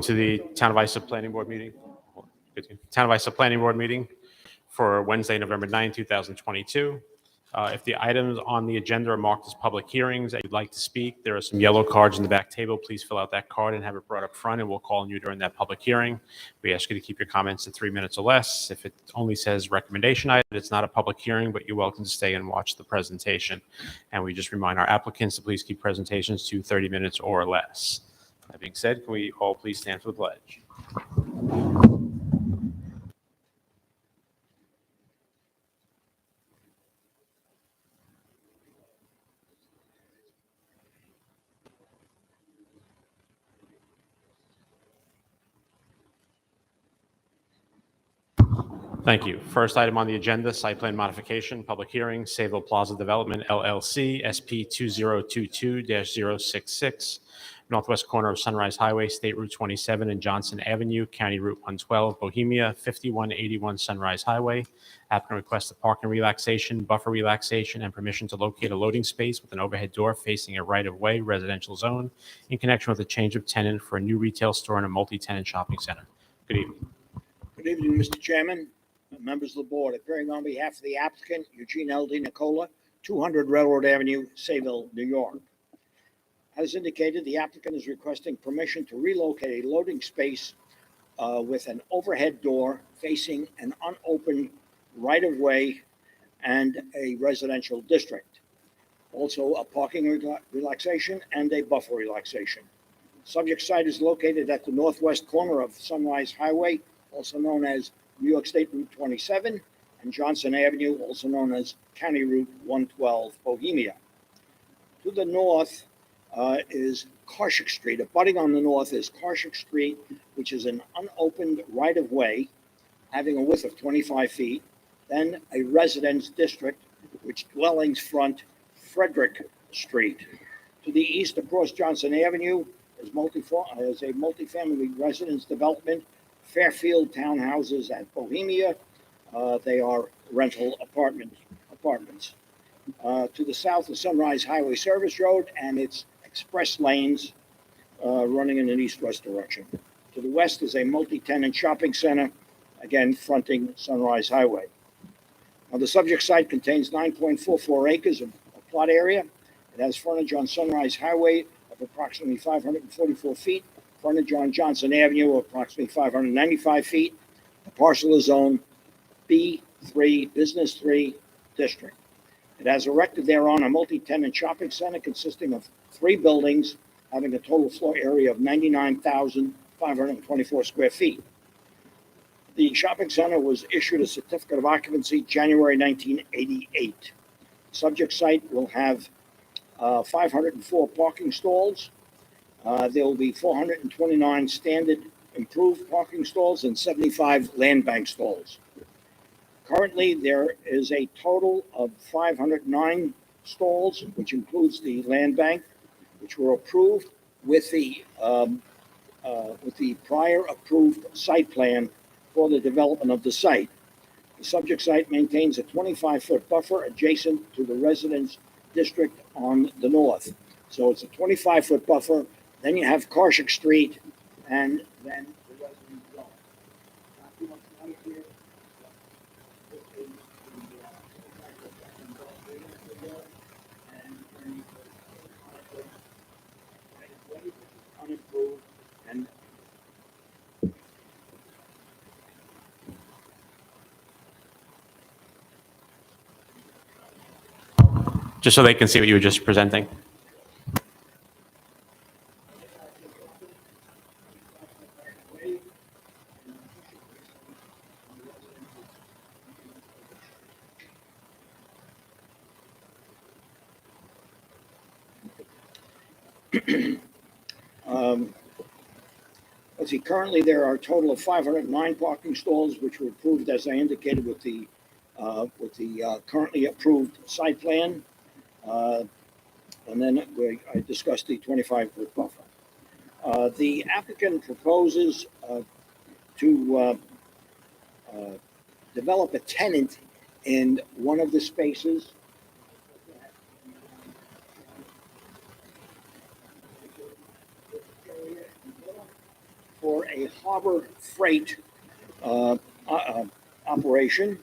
to the Town of Islip Planning Board meeting. Town of Islip Planning Board meeting for Wednesday, November 9, 2022. If the items on the agenda are marked as public hearings and you'd like to speak, there are some yellow cards in the back table. Please fill out that card and have it brought up front, and we'll call on you during that public hearing. We ask you to keep your comments to 3 minutes or less. If it only says recommendation item, it's not a public hearing, but you're welcome to stay and watch the presentation. And we just remind our applicants to please keep presentations to 30 minutes or less. That being said, can we all please stand for the pledge? Thank you. First item on the agenda, site plan modification, public hearing, Sayville Plaza Development LLC, SP 2022-066, northwest corner of Sunrise Highway, State Route 27 and Johnson Avenue, County Route 112, Bohemia, 5181 Sunrise Highway. Applicant requests a parking relaxation, buffer relaxation, and permission to locate a loading space with an overhead door facing a right-of-way residential zone in connection with a change of tenant for a new retail store and a multi-tenant shopping center. Good evening. Good evening, Mr. Chairman, members of the board. Appearing on behalf of the applicant, Eugene L.D. Nicola, 200 Railroad Avenue, Sayville, New York. As indicated, the applicant is requesting permission to relocate a loading space with an overhead door facing an unopened right-of-way and a residential district. Also, a parking relaxation and a buffer relaxation. Subject site is located at the northwest corner of Sunrise Highway, also known as New York State Route 27, and Johnson Avenue, also known as County Route 112, Bohemia. To the north is Karshik Street. Abutting on the north is Karshik Street, which is an unopened right-of-way having a width of 25 feet. Then a residence district, which dwellings front Frederick Street. To the east, across Johnson Avenue, is a multifamily residence development, Fairfield Townhouses at Bohemia. They are rental apartments. To the south is Sunrise Highway Service Road and its express lanes running in an east-west direction. To the west is a multi-tenant shopping center, again fronting Sunrise Highway. Now, the subject site contains 9.44 acres of plot area. It has frontage on Sunrise Highway of approximately 544 feet, frontage on Johnson Avenue of approximately 595 feet. The parcel is zoned B3, Business 3 District. It has erected thereon a multi-tenant shopping center consisting of 3 buildings having a total floor area of 99,524 square feet. The shopping center was issued a certificate of occupancy January 1988. The subject site will have 504 parking stalls. There will be 429 standard improved parking stalls and 75 land bank stalls. Currently, there is a total of 509 stalls, which includes the land bank, which were approved with the prior approved site plan for the development of the site. The subject site maintains a 25-foot buffer adjacent to the residence district on the north. So it's a 25-foot buffer. Then you have Karshik Street, and then the residence zone. Unapproved and Just so they can see what you were just presenting. Let's see, currently there are a total of 509 parking stalls, which were approved, as I indicated, with the currently approved site plan. And then I discussed the 25-foot buffer. The applicant proposes to develop a tenant in one of the spaces. for a harbor freight operation.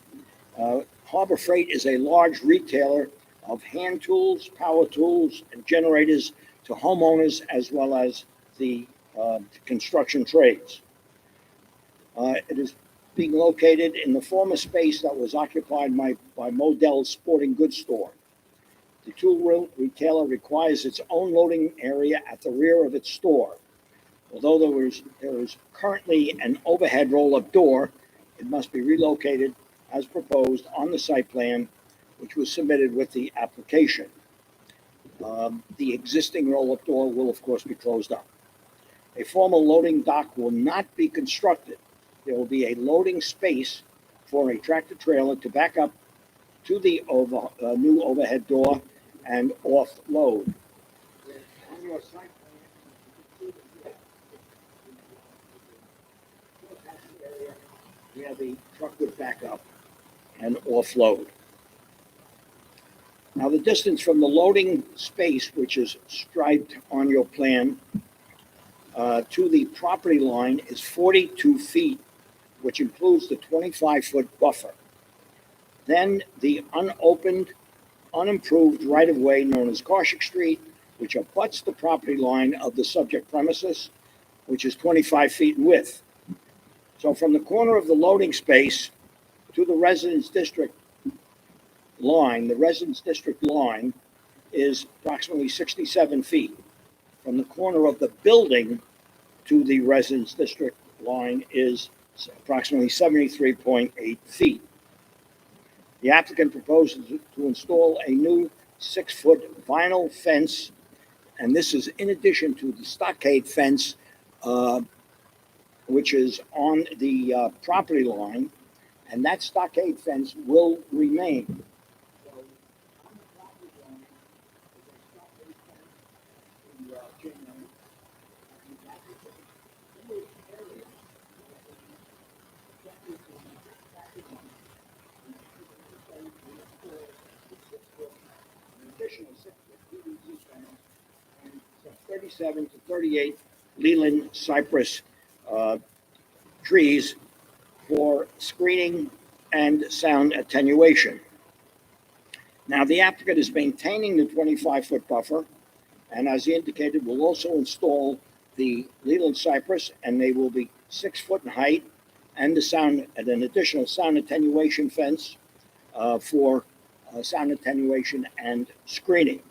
Harbor Freight is a large retailer of hand tools, power tools, and generators to homeowners as well as the construction trades. It is being located in the former space that was occupied by Modell's Sporting Goods store. The tool retailer requires its own loading area at the rear of its store. Although there is currently an overhead roll-up door, it must be relocated as proposed on the site plan, which was submitted with the application. The existing roll-up door will, of course, be closed up. A formal loading dock will not be constructed. There will be a loading space for a tractor trailer to back up to the new overhead door and offload. On your site plan, where the truck would back up and offload. Now, the distance from the loading space, which is striped on your plan, to the property line is 42 feet, which includes the 25-foot buffer. Then the unopened, unimproved right-of-way known as Karshik Street, which abuts the property line of the subject premises, which is 25 feet in width. So from the corner of the loading space to the residence district line, the residence district line is approximately 67 feet. From the corner of the building to the residence district line is approximately 73.8 feet. The applicant proposes to install a new 6-foot vinyl fence, and this is in addition to the stockade fence, which is on the property line, and that stockade fence will remain. So on the property line is a stockade fence in chain link, and that is a little area additional 6-foot PVC fence and some 37 to 38 Leland cypress trees for screening and sound attenuation. Now, the applicant is maintaining the 25-foot buffer, and as he indicated, will also install the Leland cypress, and they will be 6 foot in height, and an additional sound attenuation fence for sound attenuation and screening.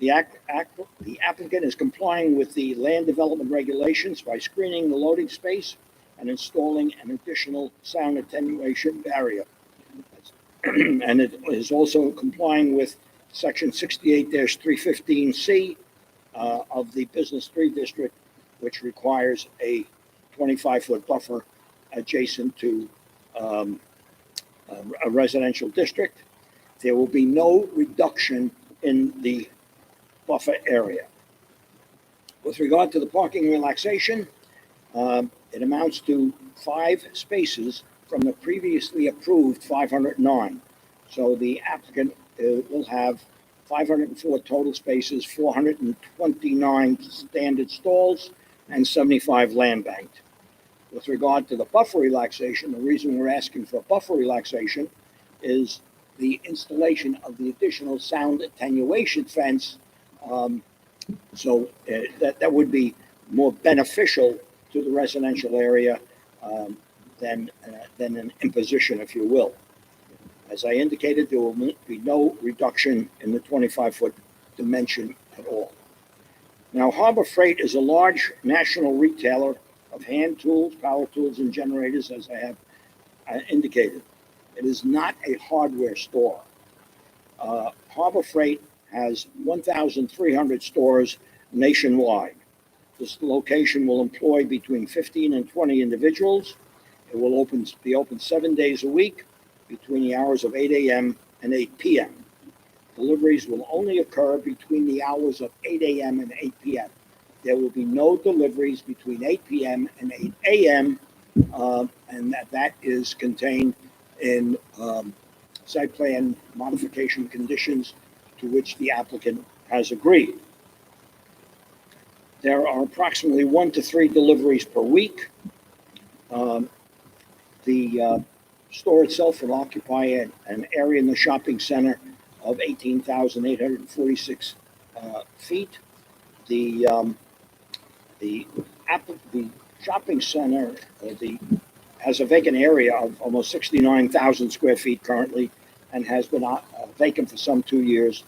The applicant is complying with the land development regulations by screening the loading space and installing an additional sound attenuation barrier. And it is also complying with section 68-315C of the Business 3 District, which requires a 25-foot buffer adjacent to a residential district. There will be no reduction in the buffer area. With regard to the parking relaxation, it amounts to 5 spaces from the previously approved 509. So the applicant will have 504 total spaces, 429 standard stalls, and 75 land banked. With regard to the buffer relaxation, the reason we're asking for buffer relaxation is the installation of the additional sound attenuation fence. So that would be more beneficial to the residential area than an imposition, if you will. As I indicated, there will be no reduction in the 25-foot dimension at all. Now, Harbor Freight is a large national retailer of hand tools, power tools, and generators, as I have indicated. It is not a hardware store. Harbor Freight has 1,300 stores nationwide. This location will employ between 15 and 20 individuals. It will be open 7 days a week between the hours of 8 a.m. and 8 p.m. Deliveries will only occur between the hours of 8 a.m. and 8 p.m. There will be no deliveries between 8 p.m. and 8 a.m., and that is contained in site plan modification conditions to which the applicant has agreed. There are approximately 1 to 3 deliveries per week. The store itself will occupy an area in the shopping center of 18,846 feet. The the the shopping center has a vacant area of almost 69,000 square feet currently, and has been vacant for some 2 years.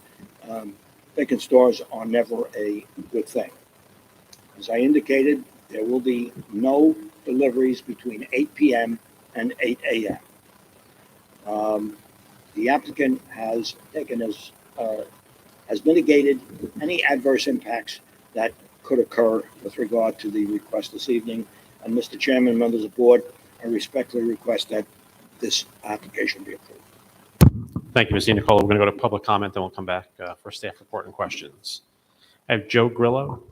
Vacant stores are never a good thing. As I indicated, there will be no deliveries between 8 p.m. and 8 a.m. The applicant has mitigated any adverse impacts that could occur with regard to the request this evening. And Mr. Chairman, members of the board, I respectfully request that this application be approved. Thank you, Ms. Nicola. We're going to go to public comment, then we'll come back for staff report and questions. I have Joe Grillo.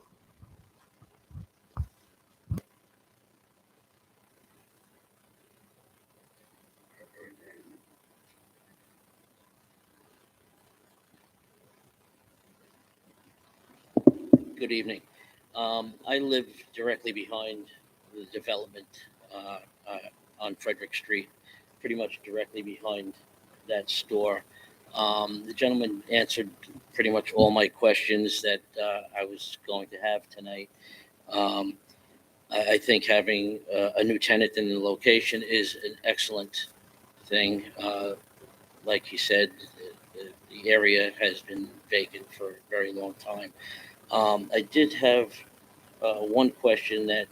Good evening. I live directly behind the development on Frederick Street, pretty much directly behind that store. The gentleman answered pretty much all my questions that I was going to have tonight. I think having a new tenant in the location is an excellent thing. Like he said, the area has been vacant for a very long time. I did have one question that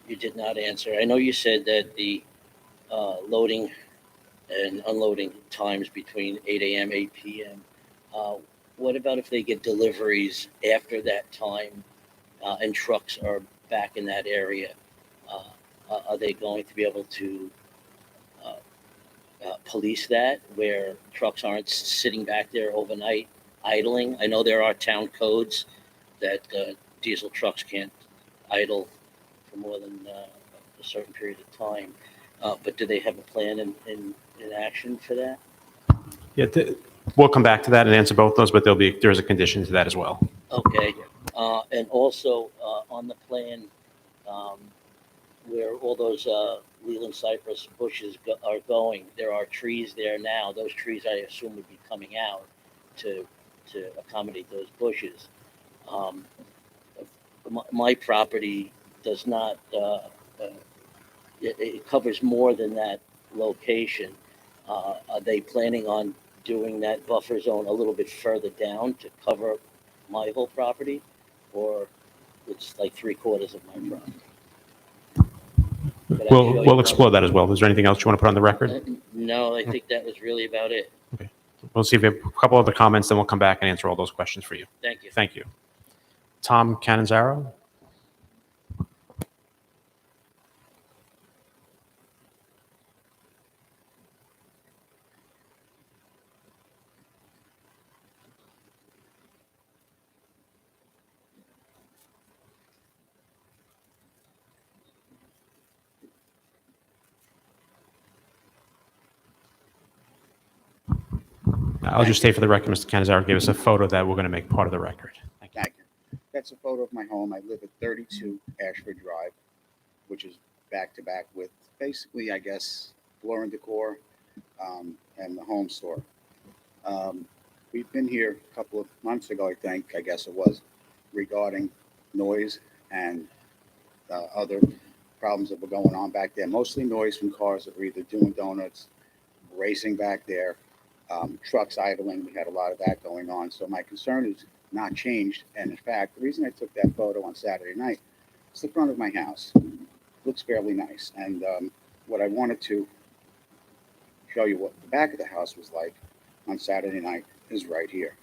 you did not answer. I know you said that the loading and unloading times between 8 a.m., 8 p.m. What about if they get deliveries after that time and trucks are back in that area? Are they going to be able to police that where trucks aren't sitting back there overnight idling? I know there are town codes that diesel trucks can't idle for more than a certain period of time. But do they have a plan in action for that? Yeah, we'll come back to that and answer both those, but there's a condition to that as well. Okay. And also on the plan where all those Leland cypress bushes are going, there are trees there now. Those trees, I assume, would be coming out to accommodate those bushes. My property does not, it covers more than that location. Are they planning on doing that buffer zone a little bit further down to cover my whole property? Or it's like 3/4 of my property? Could I show you We'll explore that as well. Is there anything else you want to put on the record? No, I think that was really about it. Okay. We'll see if we have a couple other comments, then we'll come back and answer all those questions for you. Thank you. Thank you. Tom Cannizzaro. I'll just state for the record, Mr. Cannizzaro gave us a photo that we're going to make part of the record. Thank you. Thank you. That's a photo of my home. I live at 32 Ashford Drive, which is back to back with basically, I guess, Floor and Decor and the home store. We've been here a couple of months ago, I guess it was, regarding noise and other problems that were going on back there. Mostly noise from cars that were either doing donuts, racing back there, trucks idling. We had a lot of that going on. So my concern is not changed. And in fact, the reason I took that photo on Saturday night is the front of my house. Looks fairly nice. And what I wanted to show you what the back of the house was like on Saturday night is right here.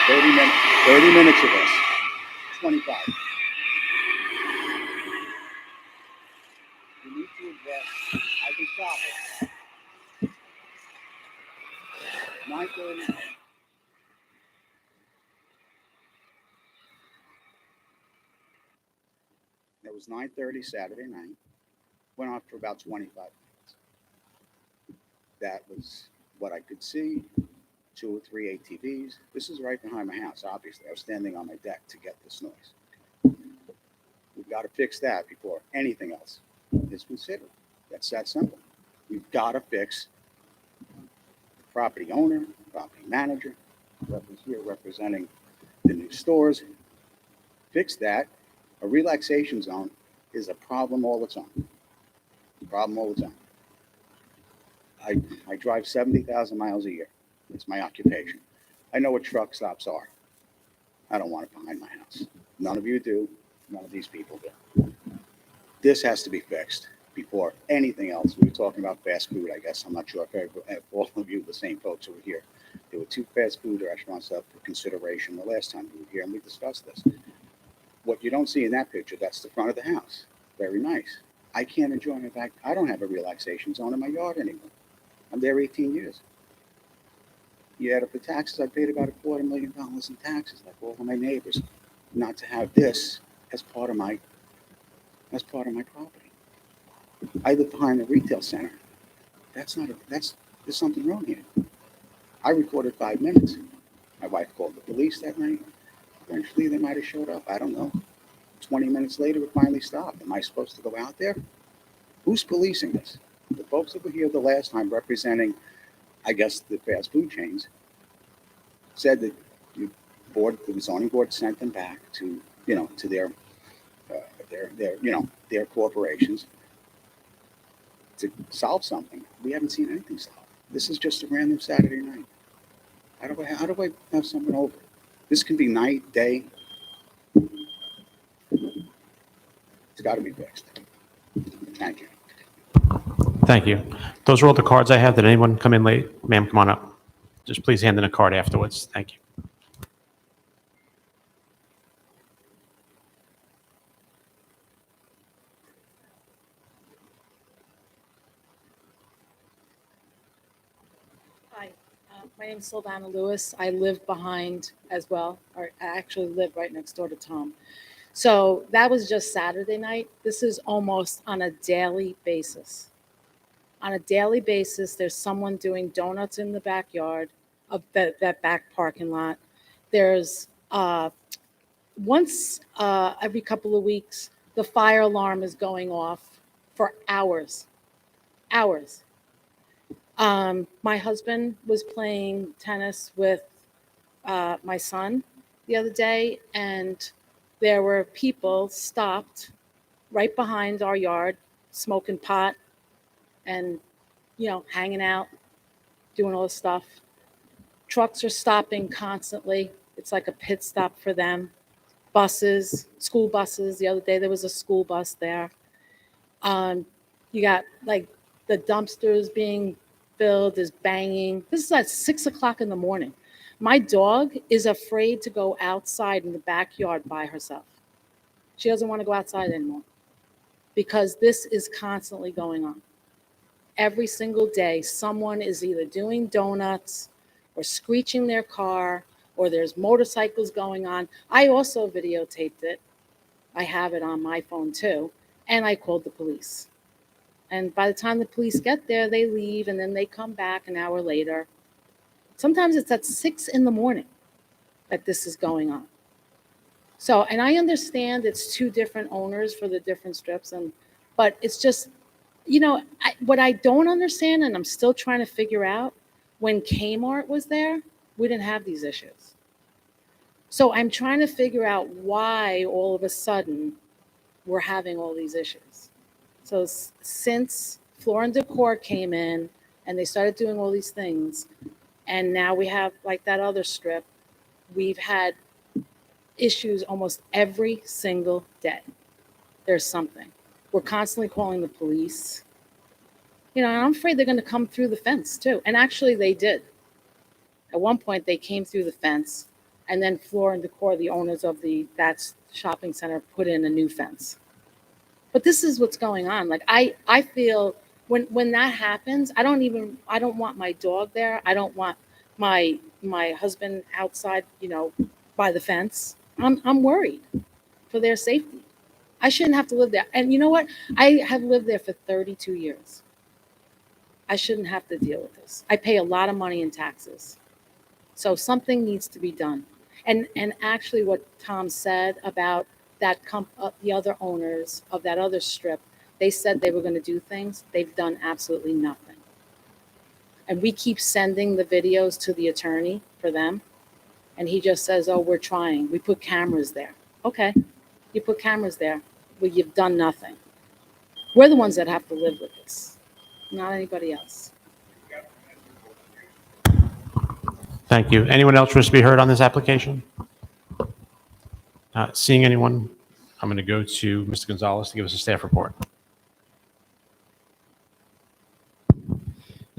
Thirty minutes of this. 25. You need to address. I can stop it. 9:30. It was 9:30 Saturday night. Went off for about 25 minutes. That was what I could see. 2 or 3 ATVs. This is right behind my house, obviously. I was standing on my deck to get this noise. We've got to fix that before anything else is considered. That's that simple. We've got to fix the property owner, property manager, whoever's here representing the new stores. Fix that. A relaxation zone is a problem all its own. Problem all the time. I drive 70,000 miles a year. It's my occupation. I know what truck stops are. I don't want it behind my house. None of you do. None of these people do. This has to be fixed before anything else. We were talking about fast food, I guess. I'm not sure if all of you, the same folks who were here. There were 2 fast food restaurants up for consideration the last time we were here, and we discussed this. What you don't see in that picture, that's the front of the house. Very nice. I can't enjoy my back. I don't have a relaxation zone in my yard anymore. I'm there 18 years. You add up the taxes, I paid about $250,000 in taxes, like all of my neighbors, not to have this as part of my property. I live behind a retail center. There's something wrong here. I recorded 5 minutes. My wife called the police that night. Eventually they might have showed up. I don't know. 20 minutes later, it finally stopped. Am I supposed to go out there? Who's policing this? The folks that were here the last time representing, I guess, the fast food chains said that the zoning board sent them back to, to their corporations to solve something. We haven't seen anything solved. This is just a random Saturday night. How do I have someone over? This can be night, day. It's got to be fixed. Thank you. Thank you. Those are all the cards I have. Did anyone come in late? Ma'am, come on up. Just please hand in a card afterwards. Thank you. Hi, my name is Sylvana Lewis. I live behind as well, or I actually live right next door to Tom. So that was just Saturday night. This is almost on a daily basis. On a daily basis, there's someone doing donuts in the backyard of that back parking lot. There's once every couple of weeks, the fire alarm is going off for hours. Hours. My husband was playing tennis with my son the other day, and there were people stopped right behind our yard, smoking pot and, hanging out, doing all this stuff. Trucks are stopping constantly. It's like a pit stop for them. Buses, school buses. The other day there was a school bus there. You got like the dumpsters being filled, there's banging. This is at 6 o'clock in the morning. My dog is afraid to go outside in the backyard by herself. She doesn't want to go outside anymore because this is constantly going on. Every single day, someone is either doing donuts or screeching their car, or there's motorcycles going on. I also videotaped it. I have it on my phone too. And I called the police. And by the time the police get there, they leave and then they come back an hour later. Sometimes it's at 6 in the morning that this is going on. So, and I understand it's 2 different owners for the different strips, but it's just, what I don't understand, and I'm still trying to figure out, when Kmart was there, we didn't have these issues. So I'm trying to figure out why all of a sudden we're having all these issues. So since Floor & Decor came in and they started doing all these things, and now we have like that other strip, we've had issues almost every single day. There's something. We're constantly calling the police. And I'm afraid they're going to come through the fence too. And actually they did. At one point they came through the fence, and then Floor & Decor, the owners of that shopping center, put in a new fence. But this is what's going on. Like I feel when that happens, I don't want my dog there. I don't want my husband outside, by the fence. I'm worried for their safety. I shouldn't have to live there. And you know what? I have lived there for 32 years. I shouldn't have to deal with this. I pay a lot of money in taxes. So something needs to be done. And actually what Tom said about that the other owners of that other strip, they said they were going to do things. They've done absolutely nothing. And we keep sending the videos to the attorney for them. And he just says, oh, we're trying. We put cameras there. Okay, you put cameras there, but you've done nothing. We're the ones that have to live with this, not anybody else. Thank you. Anyone else wish to be heard on this application? Not seeing anyone, I'm going to go to Mr. Gonzalez to give us a staff report.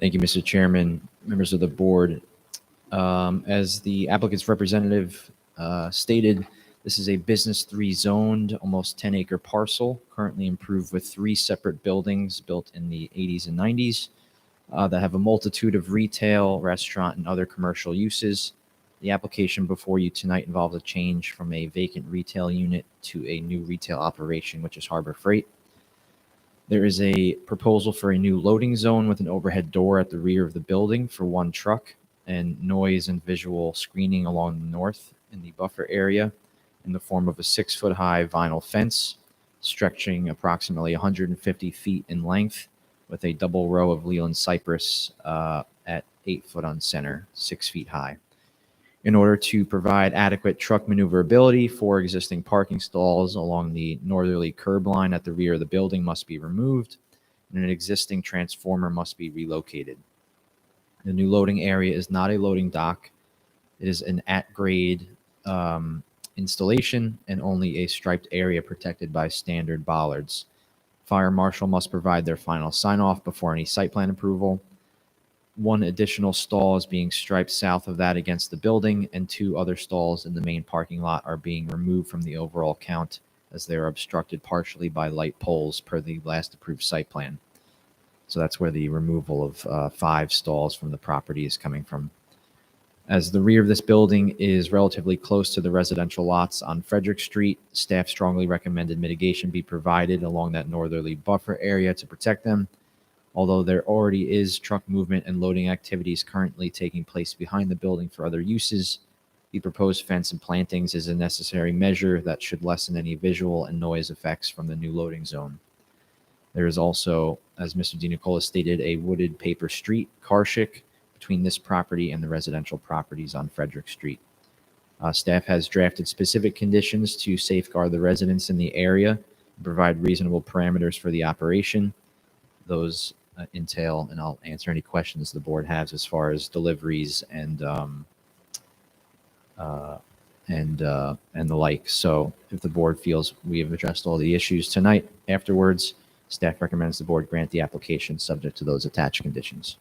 Thank you, Mr. Chairman, members of the board. As the applicant's representative stated, this is a business 3 zoned, almost 10-acre parcel, currently improved with 3 separate buildings built in the 80s and 90s that have a multitude of retail, restaurant, and other commercial uses. The application before you tonight involves a change from a vacant retail unit to a new retail operation, which is Harbor Freight. There is a proposal for a new loading zone with an overhead door at the rear of the building for 1 truck and noise and visual screening along the north in the buffer area in the form of a 6-foot-high vinyl fence stretching approximately 150 feet in length with a double row of Leland cypress at 8 foot on center, 6 feet high. In order to provide adequate truck maneuverability, 4 existing parking stalls along the northerly curb line at the rear of the building must be removed, and an existing transformer must be relocated. The new loading area is not a loading dock. It is an at-grade installation and only a striped area protected by standard bollards. Fire marshal must provide their final sign-off before any site plan approval. 1 additional stall is being striped south of that against the building, and 2 other stalls in the main parking lot are being removed from the overall count as they are obstructed partially by light poles per the last approved site plan. So that's where the removal of 5 stalls from the property is coming from. As the rear of this building is relatively close to the residential lots on Frederick Street, staff strongly recommended mitigation be provided along that northerly buffer area to protect them. Although there already is truck movement and loading activities currently taking place behind the building for other uses, the proposed fence and plantings is a necessary measure that should lessen any visual and noise effects from the new loading zone. There is also, as Mr. DiNicola stated, a wooded paper street, Karshik, between this property and the residential properties on Frederick Street. Staff has drafted specific conditions to safeguard the residents in the area and provide reasonable parameters for the operation. Those entail, and I'll answer any questions the board has as far as deliveries and the like. So if the board feels we have addressed all the issues tonight, afterwards, staff recommends the board grant the application subject to those attached conditions.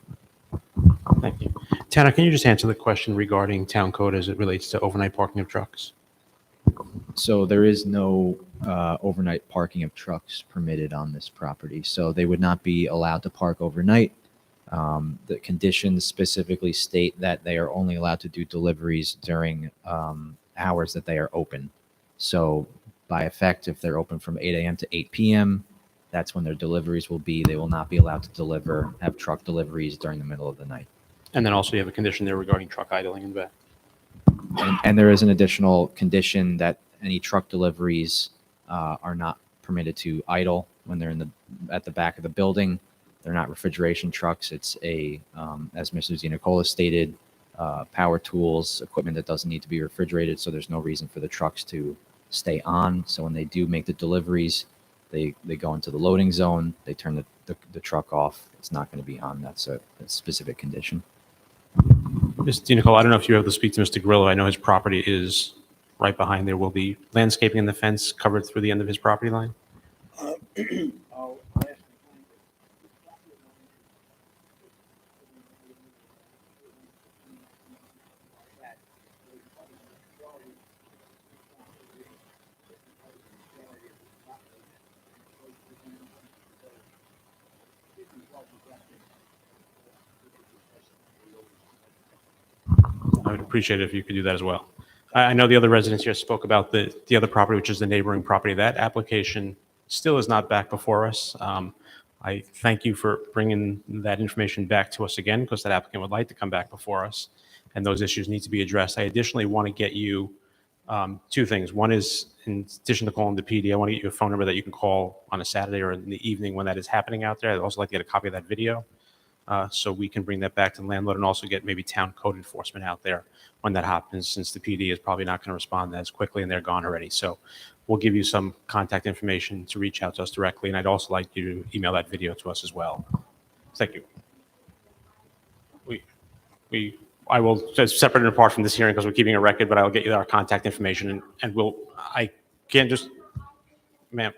Thank you. Tanner, can you just answer the question regarding town code as it relates to overnight parking of trucks? So there is no overnight parking of trucks permitted on this property. So they would not be allowed to park overnight. The conditions specifically state that they are only allowed to do deliveries during hours that they are open. So by effect, if they're open from 8 a.m. to 8 p.m., that's when their deliveries will be. They will not be allowed to have truck deliveries during the middle of the night. And then also you have a condition there regarding truck idling in the back. And there is an additional condition that any truck deliveries are not permitted to idle when they're at the back of the building. They're not refrigeration trucks. It's as Mr. DiNicola stated, power tools, equipment that doesn't need to be refrigerated. So there's no reason for the trucks to stay on. So when they do make the deliveries, they go into the loading zone. They turn the truck off. It's not going to be on. That's a specific condition. Mr. DiNicola, I don't know if you have to speak to Mr. Grillo. I know his property is right behind there. Will the landscaping and the fence covered through the end of his property line? I'll ask I would appreciate it if you could do that as well. I know the other residents here spoke about the other property, which is the neighboring property. That application still is not back before us. I thank you for bringing that information back to us again, because that applicant would like to come back before us. and those issues need to be addressed. I additionally want to get you two things. One is, in addition to calling the PD, I want to get you a phone number that you can call on a Saturday or in the evening when that is happening out there. I'd also like to get a copy of that video so we can bring that back to the landlord and also get maybe town code enforcement out there when that happens, since the PD is probably not going to respond as quickly and they're gone already. So we'll give you some contact information to reach out to us directly, and I'd also like you to email that video to us as well. Thank you. I will, just separate and apart from this hearing because we're keeping a record, but I'll get you our contact information and I can't just, ma'am,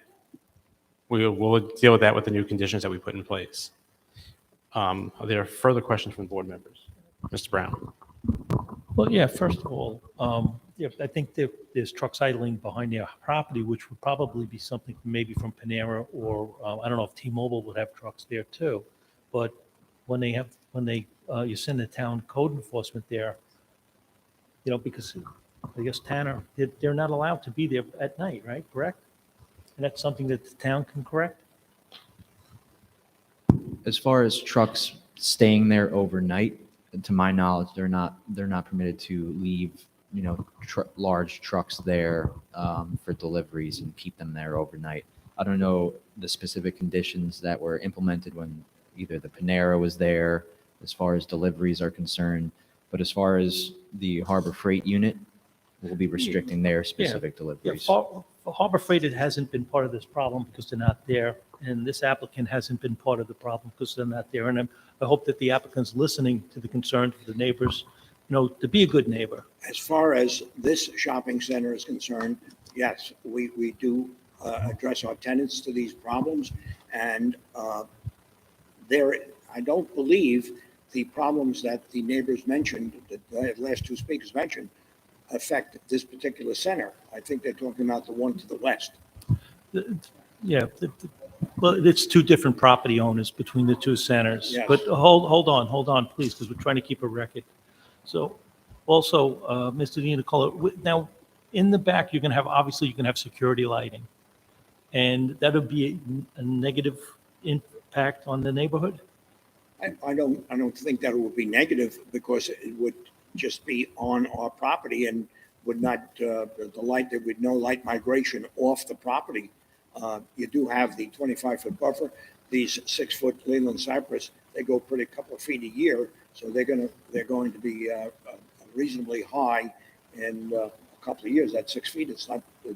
we'll deal with that with the new conditions that we put in place. Are there further questions from board members? Mr. Brown? Well, yeah, first of all, yeah, I think there's trucks idling behind their property, which would probably be something maybe from Panera or, I don't know if T-Mobile would have trucks there too. But when you send the town code enforcement there, because I guess Tanner, they're not allowed to be there at night, right? Correct? And that's something that the town can correct? As far as trucks staying there overnight, to my knowledge, they're not permitted to leave, large trucks there for deliveries and keep them there overnight. I don't know the specific conditions that were implemented when either the Panera was there, as far as deliveries are concerned, but as far as the Harbor Freight unit, we'll be restricting their specific Yeah, deliveries. for Harbor Freight, it hasn't been part of this problem because they're not there. And this applicant hasn't been part of the problem because they're not there. And I hope that the applicant's listening to the concerns of the neighbors, to be a good neighbor. As far as this shopping center is concerned, yes, we do address our tenants to these problems. And I don't believe the problems that the neighbors mentioned, that the last two speakers mentioned, affect this particular center. I think they're talking about the one to the west. Yeah, well, it's two different property owners between the two centers. Yes. But hold on, please, because we're trying to keep a record. So also, Mr. DiNicola, now in the back, you can have security lighting. And that'll be a negative impact on the neighborhood? I don't think that it would be negative because it would just be on our property and would not, there would no light migration off the property. You do have the 25-foot buffer. These 6-foot Leland cypress, they go pretty couple of feet a year, so they're going to be reasonably high in a couple of years. That 6 feet,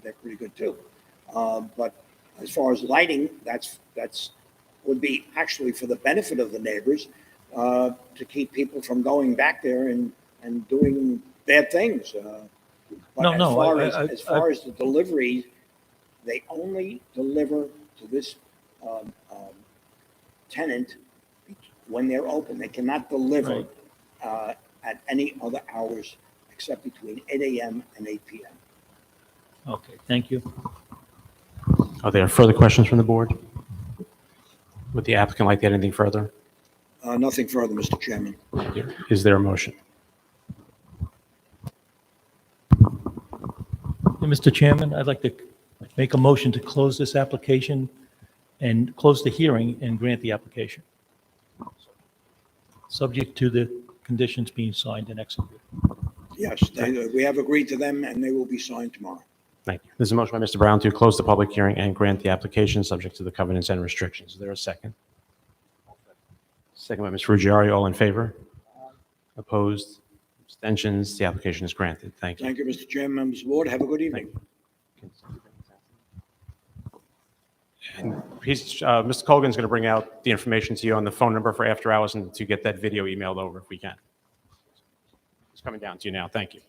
they're pretty good too. But as far as lighting, that's would be actually for the benefit of the neighbors to keep people from going back there and doing bad things. But as far as the delivery, they only deliver to this tenant when they're open. They cannot deliver at any other hours except between 8 a.m. and 8 p.m. Okay, thank you. Are there further questions from the board? Would the applicant like to add anything further? Nothing further, Mr. Chairman. Is there a motion? Mr. Chairman, I'd like to make a motion to close this application and close the hearing and grant the application, subject to the conditions being signed and executed. Yes, we have agreed to them and they will be signed tomorrow. Thank you. There's a motion by Mr. Brown to close the public hearing and grant the application subject to the covenants and restrictions. Is there a second? Second by Ms. Ruggieri. All in favor? Opposed? Abstentions? The application is granted. Thank you. Thank you, Mr. Chairman, members of the board. Have a good evening. And Mr. Colgan's going to bring out the information to you on the phone number for after hours and to get that video emailed over if we can. It's coming down to you now. Thank you.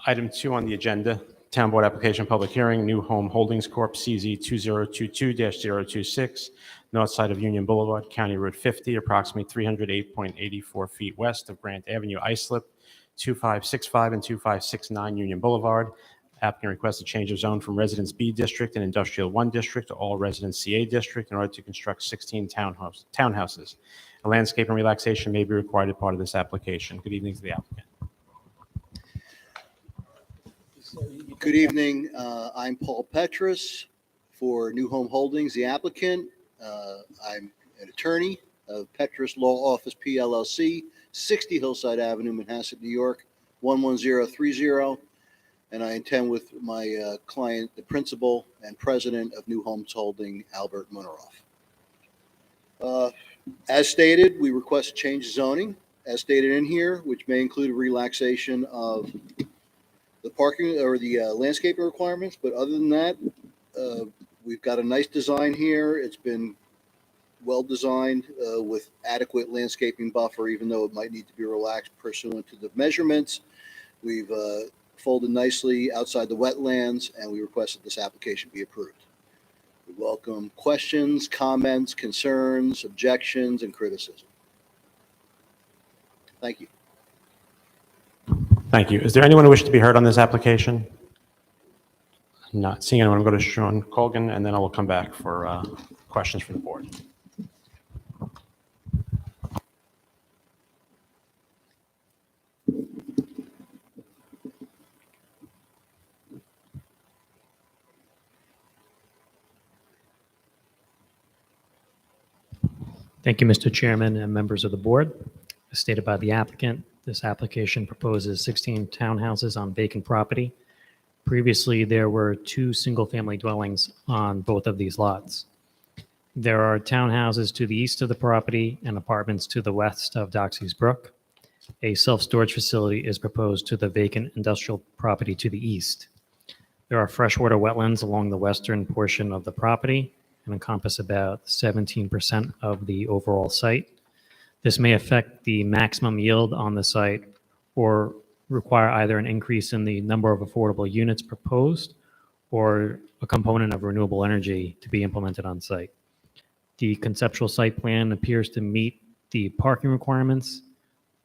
Item 2 on the agenda, Town Board Application Public Hearing, New Home Holdings Corp., CZ 2022-026, north side of Union Boulevard, County Route 50, approximately 308.84 feet west of Grant Avenue, Islip, 2565 and 2569 Union Boulevard. Applicant requests a change of zone from Residence B District and Industrial 1 District to All Residence CA District in order to construct 16 townhouses. A landscape and relaxation may be required as part of this application. Good evening to the applicant. Good evening. I'm Paul Petrus for New Home Holdings, the applicant. I'm an attorney of Petrus Law Office PLLC, 60 Hillside Avenue, Manhasset, New York, 11030. And I intend with my client, the principal and president of New Homes Holding, Albert Munaroff. As stated, we request change zoning, as stated in here, which may include a relaxation of the parking or the landscaping requirements. But other than that, we've got a nice design here. It's been well designed with adequate landscaping buffer, even though it might need to be relaxed pursuant to the measurements. We've folded nicely outside the wetlands, and we request that this application be approved. We welcome questions, comments, concerns, objections, and criticism. Thank you. Thank you. Is there anyone who wishes to be heard on this application? Not seeing anyone. I'll go to Sean Colgan, and then I will come back for questions from the board. Thank you, Mr. Chairman and members of the board. As stated by the applicant, this application proposes 16 townhouses on vacant property. Previously, there were 2 single-family dwellings on both of these lots. There are townhouses to the east of the property and apartments to the west of Doxey's Brook. A self-storage facility is proposed to the vacant industrial property to the east. There are freshwater wetlands along the western portion of the property and encompass about 17% of the overall site. This may affect the maximum yield on the site or require either an increase in the number of affordable units proposed or a component of renewable energy to be implemented on site. The conceptual site plan appears to meet the parking requirements.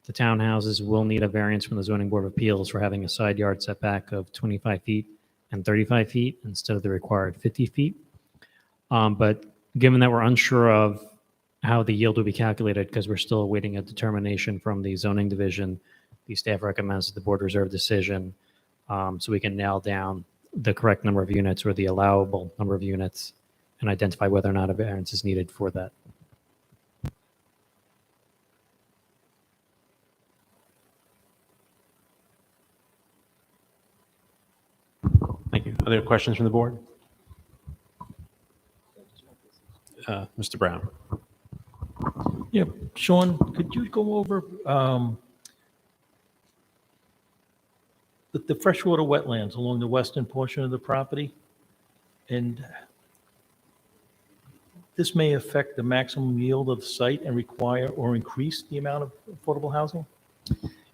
The townhouses will need a variance from the Zoning Board of Appeals for having a side yard setback of 25 feet and 35 feet instead of the required 50 feet. But given that we're unsure of how the yield will be calculated, because we're still awaiting a determination from the zoning division, the staff recommends that the board reserve decision so we can nail down the correct number of units or the allowable number of units and identify whether or not a variance is needed for that. Thank you. Are there questions from the board? Mr. Brown. Yeah, Sean, could you go over the freshwater wetlands along the western portion of the property? And this may affect the maximum yield of the site and require or increase the amount of affordable housing?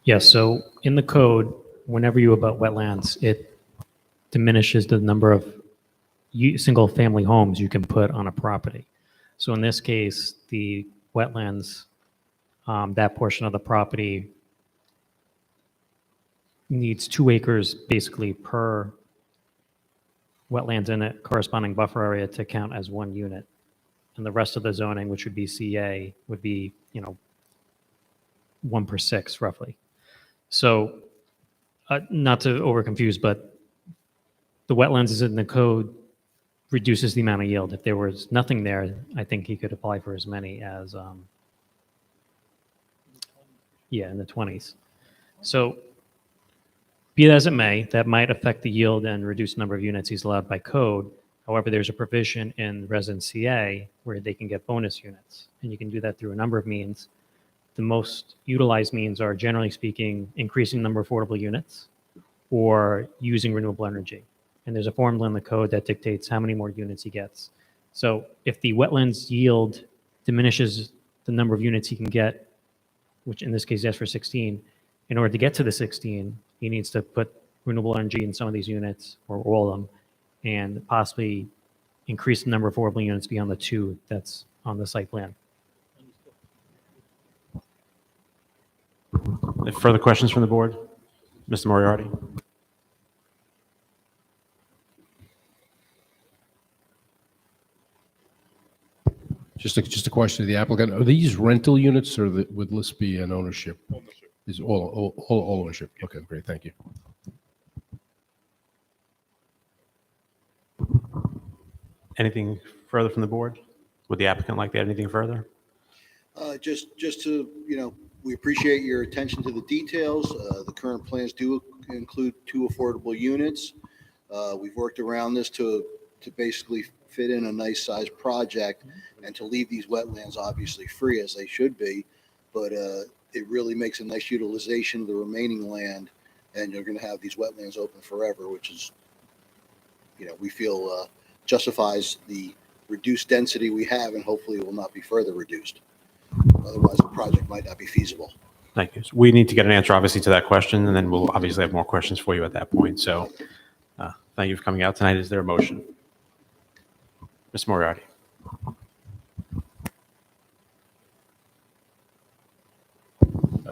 Yes, so in the code, whenever you abut wetlands, it diminishes the number of single-family homes you can put on a property. So in this case, the wetlands, that portion of the property needs 2 acres basically per wetlands in it, corresponding buffer area to count as 1 unit. And the rest of the zoning, which would be CA, would be, 1 per 6 roughly. So not to over confuse, but the wetlands is in the code reduces the amount of yield. If there was nothing there, I think he could apply for as many as, in the 20s. So be it as it may, that might affect the yield and reduce the number of units he's allowed by code. However, there's a provision in Resident CA where they can get bonus units, and you can do that through a number of means. The most utilized means are, generally speaking, increasing the number of affordable units or using renewable energy. And there's a formula in the code that dictates how many more units he gets. So if the wetlands yield diminishes the number of units he can get, which in this case is for 16, in order to get to the 16, he needs to put renewable energy in some of these units or all of them and possibly increase the number of affordable units beyond the 2 that's on the site plan. Further questions from the board? Mr. Moriarty? Just a question to the applicant. Are these rental units or would this be an ownership? Is all ownership? Okay, great. Thank you. Anything further from the board? Would the applicant like to add anything further? Just to, we appreciate your attention to the details. The current plans do include 2 affordable units. We've worked around this to basically fit in a nice sized project and to leave these wetlands obviously free as they should be. But it really makes a nice utilization of the remaining land, and you're going to have these wetlands open forever, which is, we feel justifies the reduced density we have, and hopefully it will not be further reduced. Otherwise, the project might not be feasible. Thank you. So we need to get an answer, obviously, to that question, and then we'll obviously have more questions for you at that point. So thank you for coming out tonight. Is there a motion? Ms. Moriarty.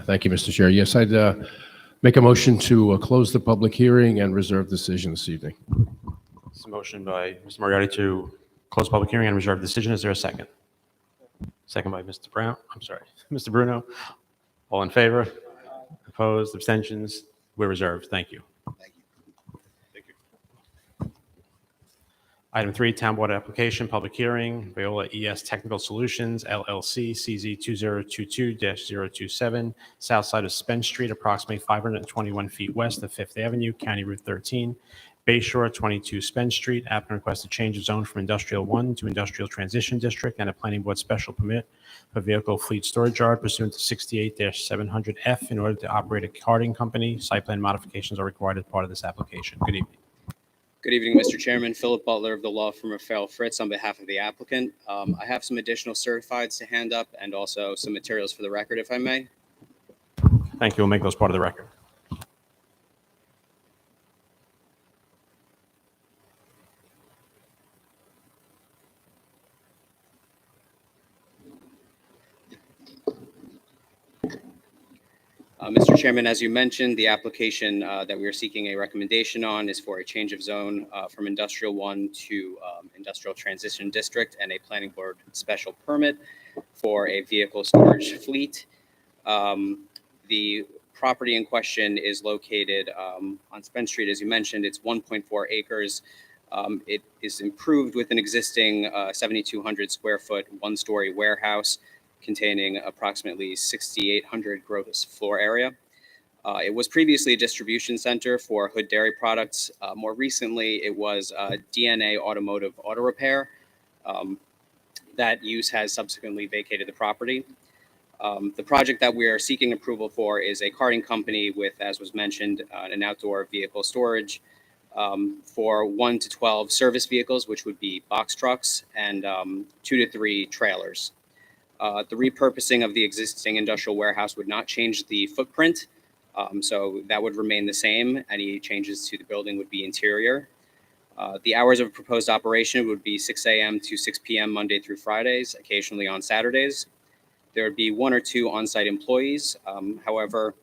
Thank you, Mr. Chair. Yes, I'd make a motion to close the public hearing and reserve decision this evening. It's a motion by Mr. Moriarty to close public hearing and reserve decision. Is there a second? Second by Mr. Brown. I'm sorry, Mr. Bruno. All in favor? Opposed? Abstentions? We're reserved. Thank you. Thank you. Item 3, Town Board application, public hearing, Viola ES Technical Solutions, LLC, CZ 2022-027, south side of Spence Street, approximately 521 feet west of Fifth Avenue, County Route 13, Bay Shore, 22 Spence Street. Applicant requests a change of zone from Industrial 1 to Industrial Transition District and a Planning Board special permit for vehicle fleet storage yard pursuant to 68-700F in order to operate a carting company. Site plan modifications are required as part of this application. Good evening. Good evening, Mr. Chairman. Philip Butler of the law firm of Farrell Fritz on behalf of the applicant. I have some additional certifieds to hand up and also some materials for the record, if I may. Thank you. We'll make those part of the record. Mr. Chairman, as you mentioned, the application that we are seeking a recommendation on is for a change of zone from Industrial 1 to Industrial Transition District and a Planning Board special permit for a vehicle storage fleet. The property in question is located on Spence Street, as you mentioned. It's 1.4 acres. It is improved with an existing 7,200 square foot, 1-story warehouse containing approximately 6,800 gross floor area. It was previously a distribution center for Hood Dairy Products. More recently, it was DNA Automotive Auto Repair. That use has subsequently vacated the property. The project that we are seeking approval for is a carting company with, as was mentioned, an outdoor vehicle storage for 1 to 12 service vehicles, which would be box trucks, and 2 to 3 trailers. The repurposing of the existing industrial warehouse would not change the footprint, so that would remain the same. Any changes to the building would be interior. The hours of proposed operation would be 6 a.m. to 6 p.m. Monday through Fridays, occasionally on Saturdays. There would be 1 or 2 on-site employees. However,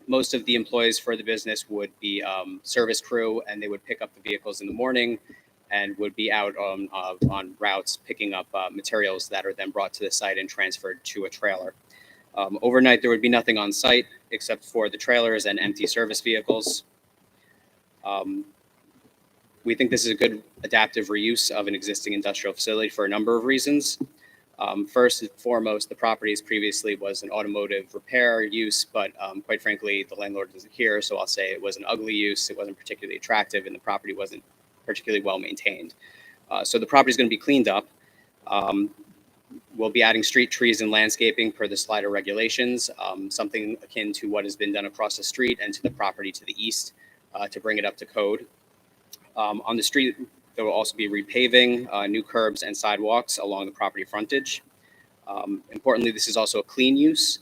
most of the employees for the business would be service crew, and they would pick up the vehicles in the morning and would be out on routes picking up materials that are then brought to the site and transferred to a trailer. Overnight, there would be nothing on site except for the trailers and empty service vehicles. We think this is a good adaptive reuse of an existing industrial facility for a number of reasons. First and foremost, the property previously was an automotive repair use, but quite frankly, the landlord isn't here, so I'll say it was an ugly use. It wasn't particularly attractive, and the property wasn't particularly well maintained. So the property is going to be cleaned up. We'll be adding street trees and landscaping per the slider regulations, something akin to what has been done across the street and to the property to the east to bring it up to code. On the street, there will also be repaving, new curbs and sidewalks along the property frontage. Importantly, this is also a clean use.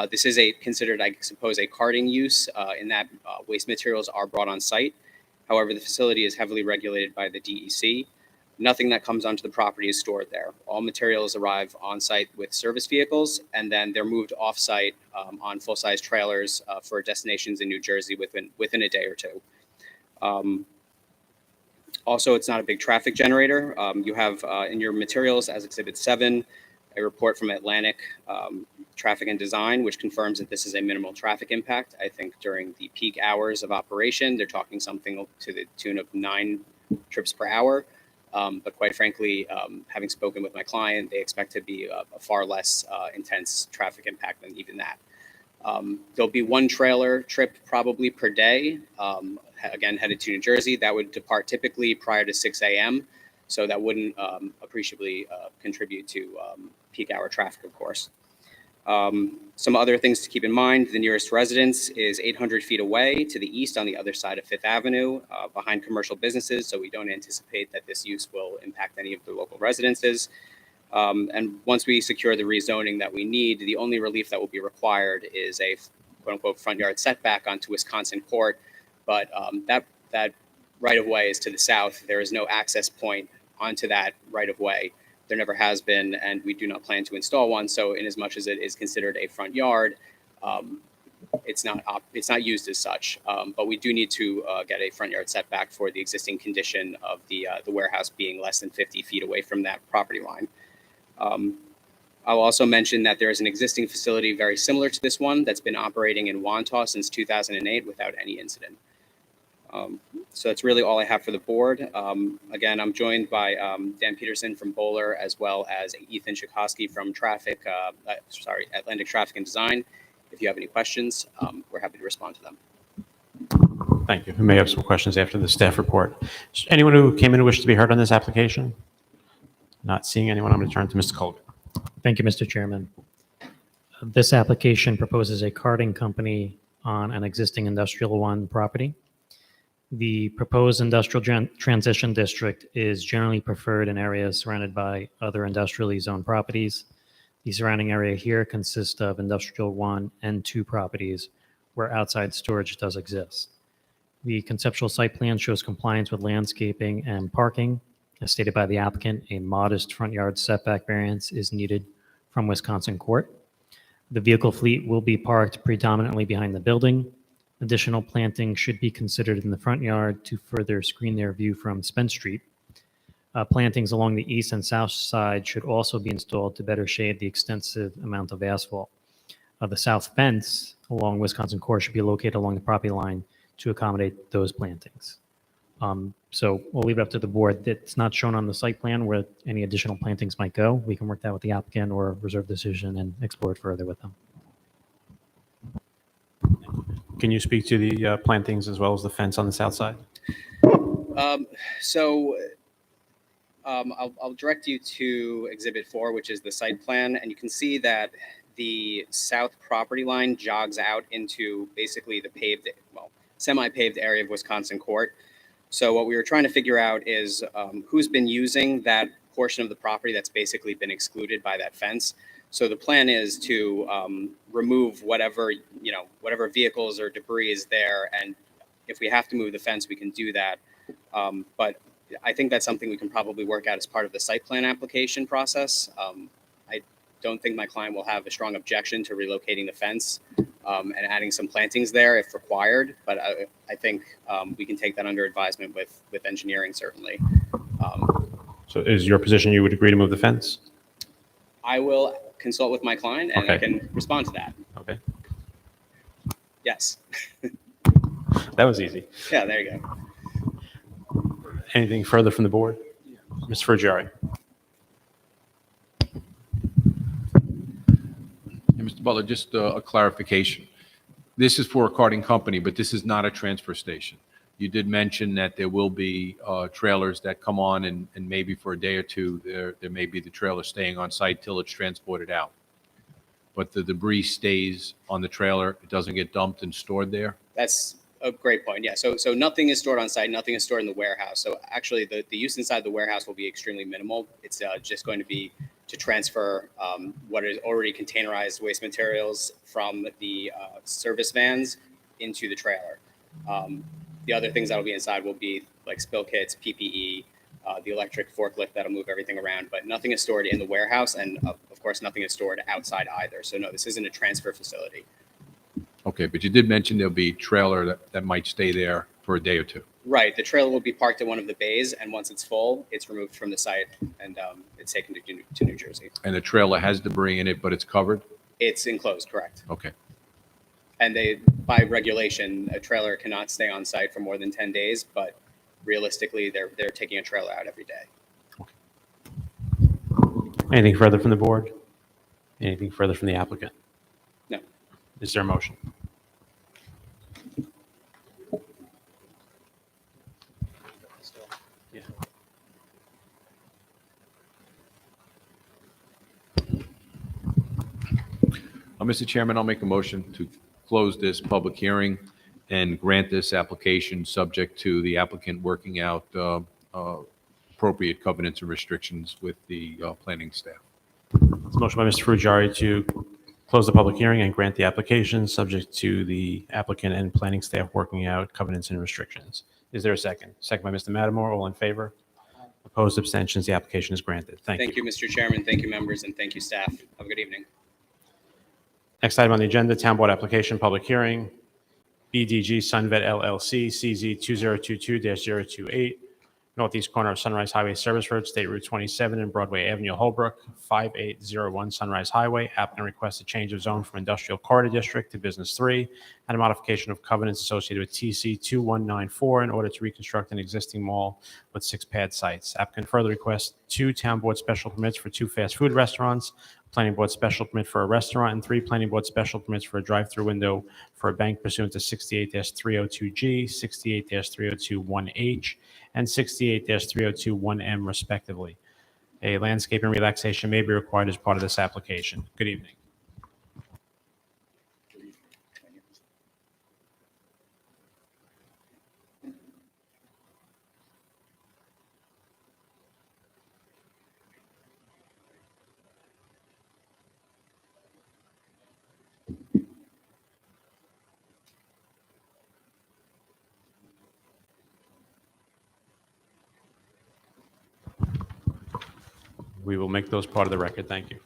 This is considered, I suppose, a carting use in that waste materials are brought on site. However, the facility is heavily regulated by the DEC. Nothing that comes onto the property is stored there. All materials arrive on site with service vehicles, and then they're moved off site on full-size trailers for destinations in New Jersey within a day or two. Also, it's not a big traffic generator. You have in your materials as Exhibit 7, a report from Atlantic Traffic and Design, which confirms that this is a minimal traffic impact. I think during the peak hours of operation, they're talking something to the tune of 9 trips per hour. But quite frankly, having spoken with my client, they expect to be a far less intense traffic impact than even that. There'll be one trailer trip probably per day, again, headed to New Jersey. That would depart typically prior to 6 a.m. So that wouldn't appreciably contribute to peak hour traffic, of course. Some other things to keep in mind: the nearest residence is 800 feet away to the east on the other side of Fifth Avenue, behind commercial businesses. So we don't anticipate that this use will impact any of the local residences. And once we secure the rezoning that we need, the only relief that will be required is a quote unquote front yard setback onto Wisconsin Court. But that right of way is to the south. There is no access point onto that right of way. There never has been, and we do not plan to install one. So in as much as it is considered a front yard, it's not used as such. But we do need to get a front yard setback for the existing condition of the warehouse being less than 50 feet away from that property line. I'll also mention that there is an existing facility very similar to this one that's been operating in Wantagh since 2008 without any incident. So that's really all I have for the board. Again, I'm joined by Dan Peterson from Bowler, as well as Ethan Chakosky from Atlantic Traffic and Design. If you have any questions, we're happy to respond to them. Thank you. We may have some questions after the staff report. Anyone who came in who wishes to be heard on this application? Not seeing anyone, I'm going to turn to Mr. Colgan. Thank you, Mr. Chairman. This application proposes a carting company on an existing Industrial One property. The proposed industrial transition district is generally preferred in areas surrounded by other industrially zoned properties. The surrounding area here consists of Industrial 1 and 2 properties where outside storage does exist. The conceptual site plan shows compliance with landscaping and parking. As stated by the applicant, a modest front yard setback variance is needed from Wisconsin Court. The vehicle fleet will be parked predominantly behind the building. Additional planting should be considered in the front yard to further screen their view from Spence Street. Plantings along the east and south side should also be installed to better shade the extensive amount of asphalt. The south fence along Wisconsin Court should be located along the property line to accommodate those plantings. So we'll leave it up to the board. It's not shown on the site plan where any additional plantings might go. We can work that with the applicant or reserve decision and explore it further with them. Can you speak to the plantings as well as the fence on the south side? I'll direct you to Exhibit 4, which is the site plan, and you can see that the south property line jogs out into basically the paved, semi-paved area of Wisconsin Court. So what we were trying to figure out is who's been using that portion of the property that's basically been excluded by that fence. So the plan is to remove whatever vehicles or debris is there, and if we have to move the fence, we can do that. But I think that's something we can probably work out as part of the site plan application process. I don't think my client will have a strong objection to relocating the fence and adding some plantings there if required. But I think we can take that under advisement with engineering, certainly. So is your position you would agree to move the fence? I will consult with my client and I Okay. can respond to that. Okay. Yes. That was easy. Yeah, there you go. Anything further from the board? Ms. Fergiari. Yeah, Mr. Butler, just a clarification. This is for a carting company, but this is not a transfer station. You did mention that there will be trailers that come on and maybe for a day or two, there may be the trailer staying on site till it's transported out. But the debris stays on the trailer, it doesn't get dumped and stored there? That's a great point. Yeah. So nothing is stored on site. Nothing is stored in the warehouse. So actually the use inside the warehouse will be extremely minimal. It's just going to be to transfer what is already containerized waste materials from the service vans into the trailer. The other things that will be inside will be like spill kits, PPE, the electric forklift that'll move everything around, but nothing is stored in the warehouse. And of course, nothing is stored outside either. So no, this isn't a transfer facility. Okay, but you did mention there'll be trailer that might stay there for a day or two. Right. The trailer will be parked in one of the bays, and once it's full, it's removed from the site and it's taken to New Jersey. And the trailer has debris in it, but it's covered? It's enclosed, correct. Okay. And by regulation, a trailer cannot stay on site for more than 10 days, but realistically, they're taking a trailer out every day. Anything further from the board? Anything further from the applicant? No. Is there a motion? Yeah. Mr. Chairman, I'll make a motion to close this public hearing and grant this application subject to the applicant working out appropriate covenants and restrictions with the planning staff. It's a motion by Mr. Frugieri to close the public hearing and grant the application, subject to the applicant and planning staff working out covenants and restrictions. Is there a second? Second by Mr. Matamore. All in favor? Opposed, abstentions, the application is granted. Thank Thank you. you, Mr. Chairman. Thank you, members, and thank you, staff. Have a good evening. Next item on the agenda, Town Board application, public hearing, BDG Sunvet LLC, CZ 2022-028, northeast corner of Sunrise Highway Service Road, State Route 27 and Broadway Avenue, Holbrook, 5801 Sunrise Highway. Applicant requests a change of zone from Industrial Corridor District to Business 3 and a modification of covenants associated with TC 2194 in order to reconstruct an existing mall with 6 pad sites. Applicant further requests 2 Town Board special permits for 2 fast food restaurants, Planning Board special permit for a restaurant, and 3 Planning Board special permits for a drive-through window for a bank pursuant to 68-302G, 68-302-1H, and 68-302-1M respectively. A landscaping relaxation may be required as part of this application. Good evening. We will make those part of the record. Thank you.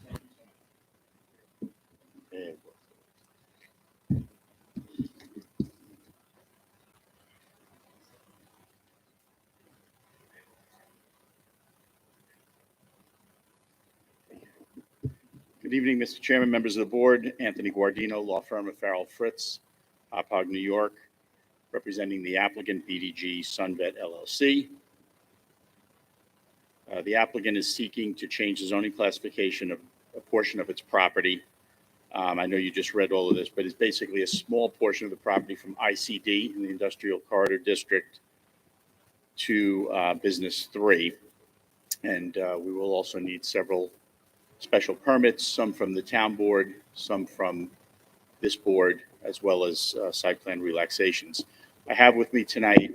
Good evening, Mr. Chairman, members of the board. Anthony Guardino, law firm of Farrell Fritz, Hauppauge, New York, representing the applicant BDG Sunvet LLC. The applicant is seeking to change the zoning classification of a portion of its property. I know you just read all of this, but it's basically a small portion of the property from ICD in the Industrial Corridor District to Business 3. And we will also need several special permits, some from the town board, some from this board, as well as site plan relaxations. I have with me tonight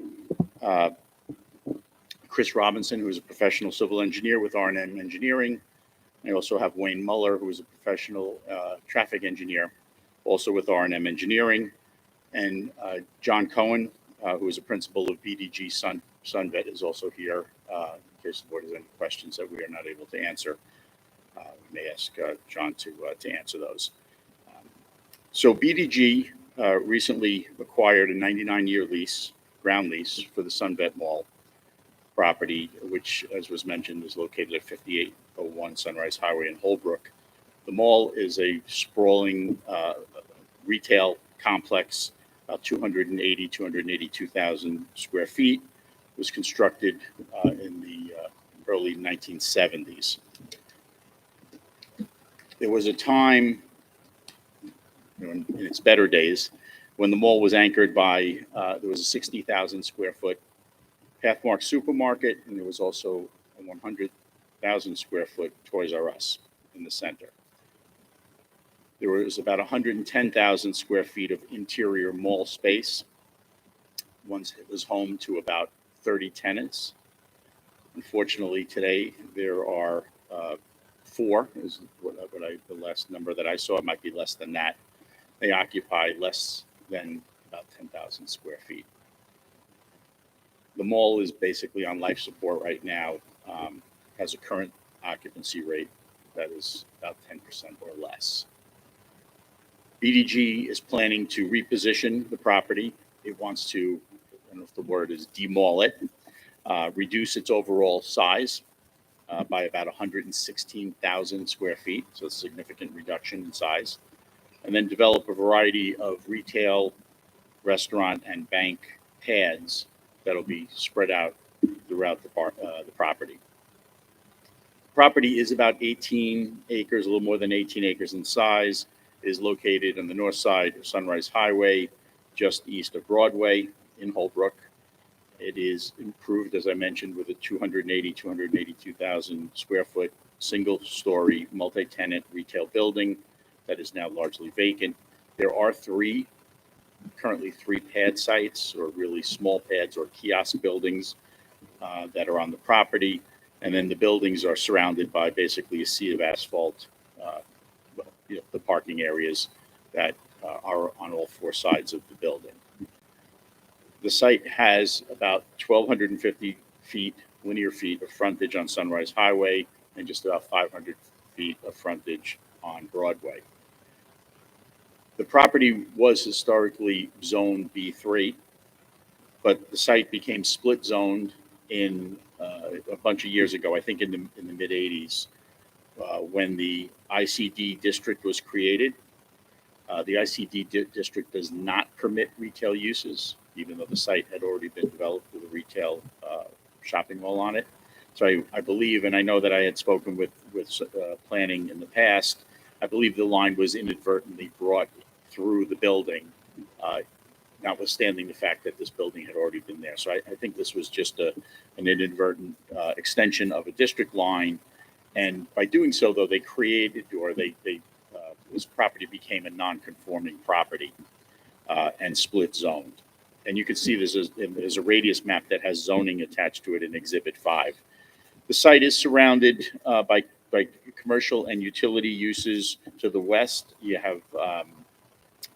Chris Robinson, who is a professional civil engineer with R&M Engineering. I also have Wayne Muller, who is a professional traffic engineer, also with R&M Engineering, and John Cohen, who is a principal of BDG Sunvet, is also here in case the board has any questions that we are not able to answer. We may ask John to answer those. So BDG recently acquired a 99-year lease, ground lease for the Sunvet Mall property, which, as was mentioned, is located at 5801 Sunrise Highway in Holbrook. The mall is a sprawling retail complex, about 282,000 square feet. It was constructed in the early 1970s. There was a time, in its better days, when the mall was anchored by, there was a 60,000 square foot Pathmark supermarket, and there was also a 100,000 square foot Toys R Us in the center. There was about 110,000 square feet of interior mall space. Once it was home to about 30 tenants. Unfortunately, today there are 4, is the last number that I saw. It might be less than that. They occupy less than about 10,000 square feet. The mall is basically on life support right now, has a current occupancy rate that is about 10% or less. BDG is planning to reposition the property. It wants to, I don't know if the word is demall it, reduce its overall size by about 116,000 square feet, so a significant reduction in size, and then develop a variety of retail, restaurant, and bank pads that'll be spread out throughout the property. Property is about 18 acres, a little more than 18 acres in size. It is located on the north side of Sunrise Highway, just east of Broadway in Holbrook. It is improved, as I mentioned, with a 282,000 square foot, single-story, multi-tenant retail building that is now largely vacant. There are currently three pad sites, or really small pads or kiosk buildings that are on the property. And then the buildings are surrounded by basically a sea of asphalt, the parking areas that are on all four sides of the building. The site has about 1,250 linear feet of frontage on Sunrise Highway and just about 500 feet of frontage on Broadway. The property was historically zoned B3, but the site became split zoned in a bunch of years ago, I think in the mid 80s, when the ICD district was created. The ICD district does not permit retail uses, even though the site had already been developed with a retail shopping mall on it. So I believe, and I know that I had spoken with planning in the past, I believe the line was inadvertently brought through the building, notwithstanding the fact that this building had already been there. So I think this was just an inadvertent extension of a district line. And by doing so, though, they created, or this property became a non-conforming property and split zoned. And you can see there's a radius map that has zoning attached to it in Exhibit 5. The site is surrounded by commercial and utility uses. To the west, you have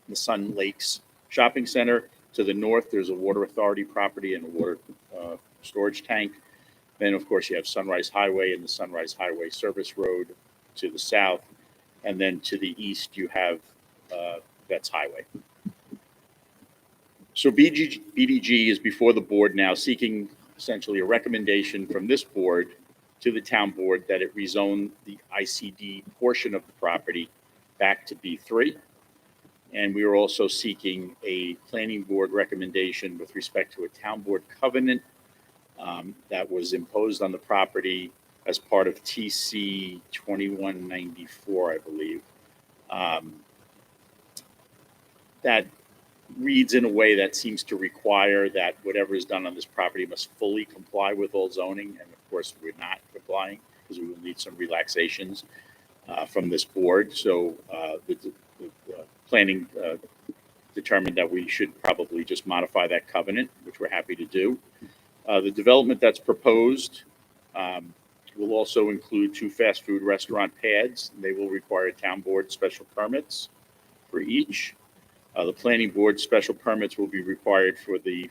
the Sun Lakes Shopping Center. To the north, there's a water authority property and a water storage tank. Then, of course, you have Sunrise Highway and the Sunrise Highway Service Road to the south. And then to the east, you have Vets Highway. So BDG is before the board now, seeking essentially a recommendation from this board to the town board that it rezone the ICD portion of the property back to B3. And we are also seeking a planning board recommendation with respect to a town board covenant that was imposed on the property as part of TC 2194, I believe. That reads in a way that seems to require that whatever is done on this property must fully comply with all zoning. And of course, we're not complying because we will need some relaxations from this board. So the planning determined that we should probably just modify that covenant, which we're happy to do. The development that's proposed will also include 2 fast food restaurant pads. They will require town board special permits for each. The planning board special permits will be required for the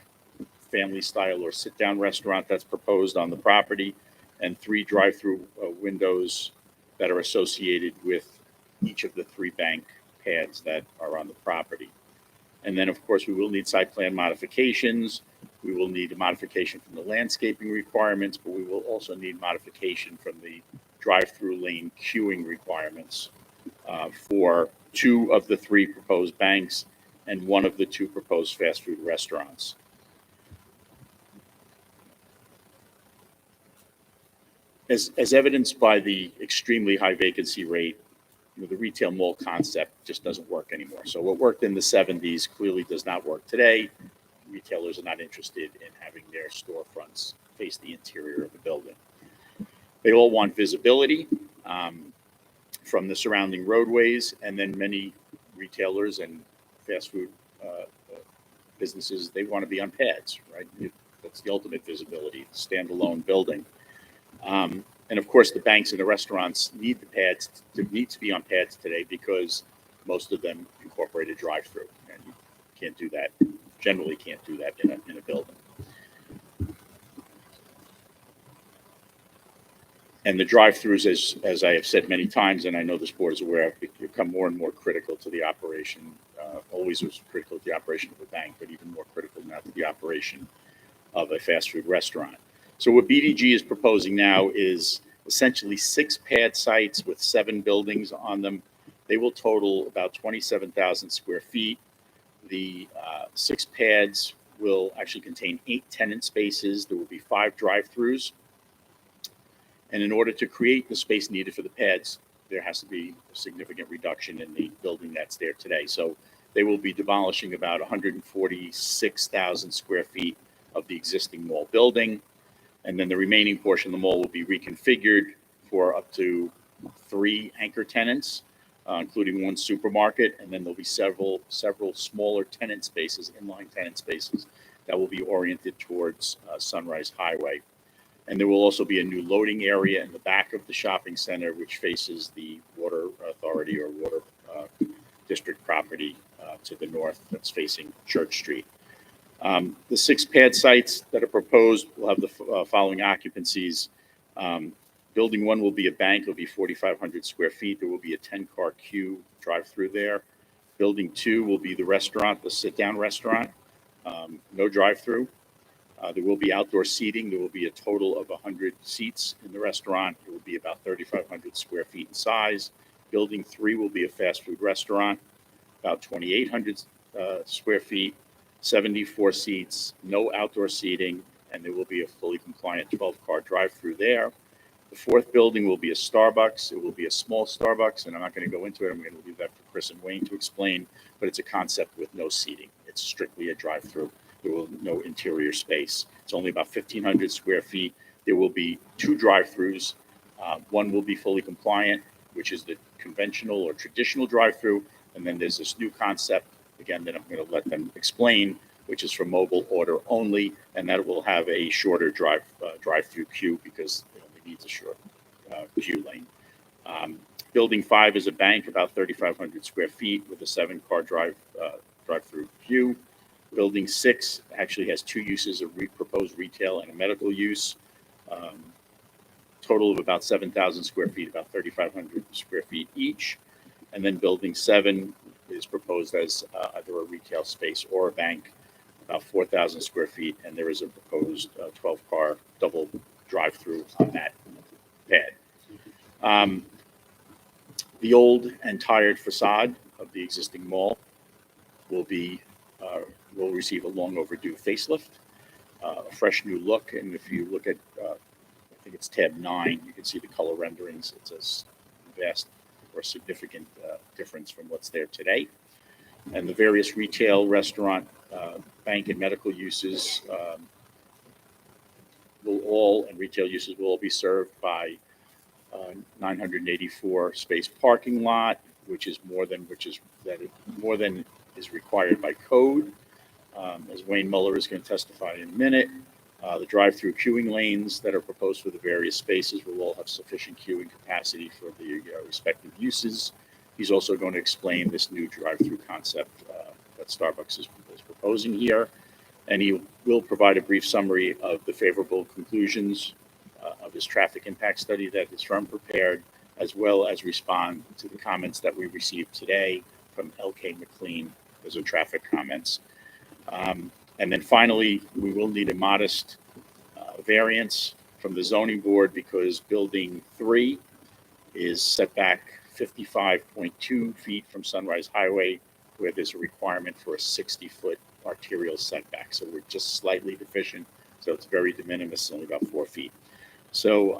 family style or sit down restaurant that's proposed on the property, and 3 drive-through windows that are associated with each of the 3 bank pads that are on the property. And then, of course, we will need site plan modifications. We will need a modification from the landscaping requirements, but we will also need modification from the drive-through lane queuing requirements for 2 of the 3 proposed banks and 1 of the 2 proposed fast food restaurants. As evidenced by the extremely high vacancy rate, the retail mall concept just doesn't work anymore. So what worked in the 70s clearly does not work today. Retailers are not interested in having their storefronts face the interior of the building. They all want visibility from the surrounding roadways, and then many retailers and fast food businesses, they want to be on pads, right? That's the ultimate visibility, standalone building. And of course, the banks and the restaurants need the pads to be on pads today because most of them incorporate a drive-through, and you can't do that. Generally, can't do that in a building. And the drive-throughs, as I have said many times, and I know this board is aware of, become more and more critical to the operation. Always was critical to the operation of a bank, but even more critical now to the operation of a fast food restaurant. So what BDG is proposing now is essentially 6 pad sites with 7 buildings on them. They will total about 27,000 square feet. The 6 pads will actually contain 8 tenant spaces. There will be 5 drive-throughs. And in order to create the space needed for the pads, there has to be a significant reduction in the building that's there today. So they will be demolishing about 146,000 square feet of the existing mall building. And then the remaining portion of the mall will be reconfigured for up to 3 anchor tenants, including 1 supermarket. And then there'll be several smaller tenant spaces, inline tenant spaces, that will be oriented towards Sunrise Highway. And there will also be a new loading area in the back of the shopping center, which faces the Water Authority or Water District property to the north that's facing Church Street. The 6 pad sites that are proposed will have the following occupancies. Building 1 will be a bank. It'll be 4,500 square feet. There will be a 10-car queue drive-through there. Building 2 will be the restaurant, the sit-down restaurant. No drive-through. There will be outdoor seating. There will be a total of 100 seats in the restaurant. It will be about 3,500 square feet in size. Building 3 will be a fast food restaurant, about 2,800 square feet, 74 seats, no outdoor seating, and there will be a fully compliant 12-car drive-through there. The 4th building will be a Starbucks. It will be a small Starbucks, and I'm not going to go into it. I'm going to leave that for Chris and Wayne to explain, but it's a concept with no seating. It's strictly a drive-through. There will be no interior space. It's only about 1,500 square feet. There will be 2 drive-throughs. One will be fully compliant, which is the conventional or traditional drive-through, and then there's this new concept, again, that I'm going to let them explain, which is for mobile order only, and that will have a shorter drive-through queue because it only needs a short queue lane. Building 5 is a bank, about 3,500 square feet with a 7-car drive-through queue. Building 6 actually has 2 uses, a proposed retail and a medical use. Total of about 7,000 square feet, about 3,500 square feet each. And then building 7 is proposed as either a retail space or a bank, about 4,000 square feet. And there is a proposed 12-car double drive-through on that pad. The old and tired facade of the existing mall will receive a long overdue facelift, a fresh new look. And if you look at, I think it's tab 9, you can see the color renderings. It's a vast or significant difference from what's there today. And the various retail, restaurant, bank, and medical uses retail uses will all be served by 984 space parking lot, which is more than is required by code. As Wayne Muller is going to testify in a minute, the drive-through queuing lanes that are proposed for the various spaces will all have sufficient queuing capacity for the respective uses. He's also going to explain this new drive-through concept that Starbucks is proposing here. And he will provide a brief summary of the favorable conclusions of his traffic impact study that his firm prepared, as well as respond to the comments that we received today from LK McLean. Those are traffic comments. And then finally, we will need a modest variance from the zoning board because building 3 is set back 55.2 feet from Sunrise Highway, where there's a requirement for a 60-foot arterial setback. So we're just slightly deficient. So it's very de minimis, only about 4 feet. So